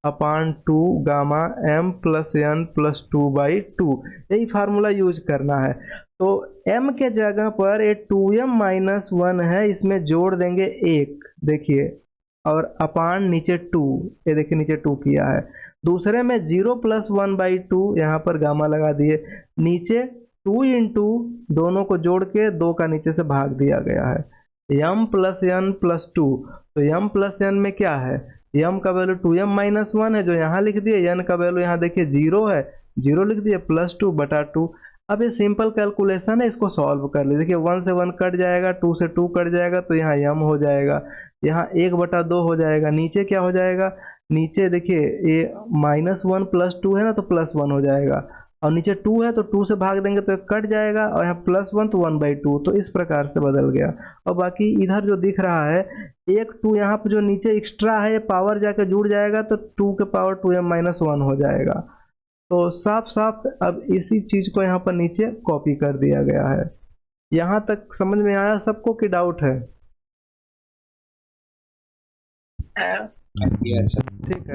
upon 2 gamma m plus n plus 2 by 2। यही फार्मूला यूज करना है। तो m के जगह पर ये 2m माइनस 1 है, इसमें जोड़ देंगे 1, देखिए, और अपान नीचे 2, ये देखिए नीचे 2 किया है। दूसरे में 0 प्लस 1 बाई 2, यहाँ पर गामा लगा दिए, नीचे 2 इंटू दोनों को जोड़ के 2 का नीचे से भाग दिया गया है, m प्लस n प्लस 2। तो m प्लस n में क्या है, m का वैल्यू 2m माइनस 1 है जो यहाँ लिख दिए, n का वैल्यू यहाँ देखिए 0 है, 0 लिख दिए, प्लस 2 बटा 2। अब ये सिंपल कैलकुलेशन है, इसको सॉल्व कर लीजिए। देखिए 1 से 1 कट जाएगा, 2 से 2 कट जाएगा, तो यहाँ m हो जाएगा, यहाँ 1 बटा 2 हो जाएगा, नीचे क्या हो जाएगा, नीचे देखिए ये माइनस 1 प्लस 2 है ना, तो प्लस 1 हो जाएगा, और नीचे 2 है तो 2 से भाग देंगे तो कट जाएगा, और यहाँ प्लस 1 तो 1 बाई 2, तो इस प्रकार से बदल गया। और बाकी इधर जो दिख रहा है, एक 2 यहाँ पर जो नीचे एक्स्ट्रा है पावर जाके जुड़ जाएगा, तो 2 के पावर 2m माइनस 1 हो जाएगा। तो साफ साफ अब इसी चीज को यहाँ पर नीचे कॉपी कर दिया गया है। यहाँ तक समझ में आया सबको कि डाउट है? ठीक है,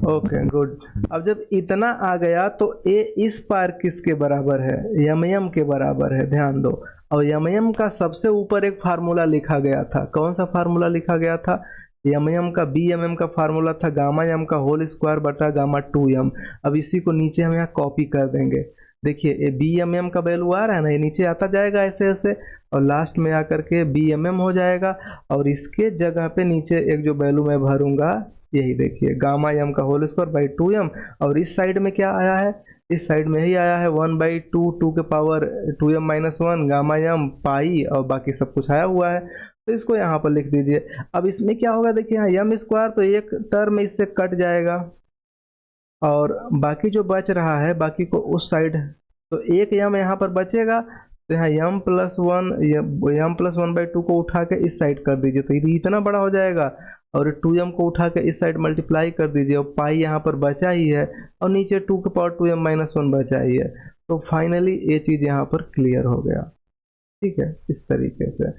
ओके गुड। अब जब इतना आ गया तो ए इस पार किसके बराबर है, यम के बराबर है, ध्यान दो। और यम का सबसे ऊपर एक फार्मूला लिखा गया था, कौन सा फार्मूला लिखा गया था, यम का bmm का फार्मूला था गामा m का होल स्क्वायर बटा गामा 2m। अब इसी को नीचे हम यहाँ कॉपी कर देंगे। देखिए ये bmm का वैल्यू आ रहा है ना, ये नीचे आता जाएगा ऐसे ऐसे, और लास्ट में आकर के bmm हो जाएगा, और इसके जगह पे नीचे एक जो वैल्यू मैं भरूंगा, यही देखिए गामा m का होल स्क्वायर बाई 2m, और इस साइड में क्या आया है, इस साइड में ही आया है 1 बाई 2, 2 के power 2m minus 1 gamma m पाई, और बाकी सब कुछ आया हुआ है, तो इसको यहाँ पर लिख दीजिए। अब इसमें क्या होगा, देखिए यहाँ m स्क्वायर तो एक टर्म इससे कट जाएगा, और बाकी जो बच रहा है बाकी को उस साइड, तो एक m यहाँ पर बचेगा, तो यहाँ m प्लस 1 बाई 2 को उठा के इस साइड कर दीजिए, तो ये इतना बड़ा हो जाएगा, और 2m को उठा के इस साइड मल्टीप्लाई कर दीजिए, और पाई यहाँ पर बचा ही है, और नीचे 2 के पावर 2m माइनस 1 बचा ही है। तो फाइनली ये चीज़ यहाँ पर क्लियर हो गया। ठीक है, इस तरीके से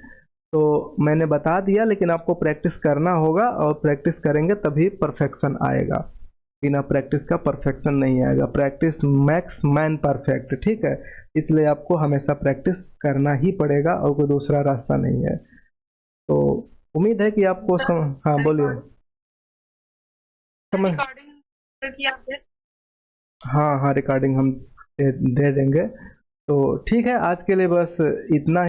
तो मैंने बता दिया, लेकिन आपको प्रैक्टिस करना होगा, और प्रैक्टिस करेंगे तभी परफेक्शन आएगा, बिना प्रैक्टिस का परफेक्शन नहीं आएगा। प्रैक्टिस मैक्स मैन परफेक्ट, ठीक है, इसलिए आपको हमेशा प्रैक्टिस करना ही पड़ेगा, और कोई दूसरा रास्ता नहीं है। तो उम्मीद है कि आपको हाँ बोलिए, समझ, हाँ हाँ रिकॉर्डिंग हम दे देंगे। तो ठीक है, आज के लिए बस इतना।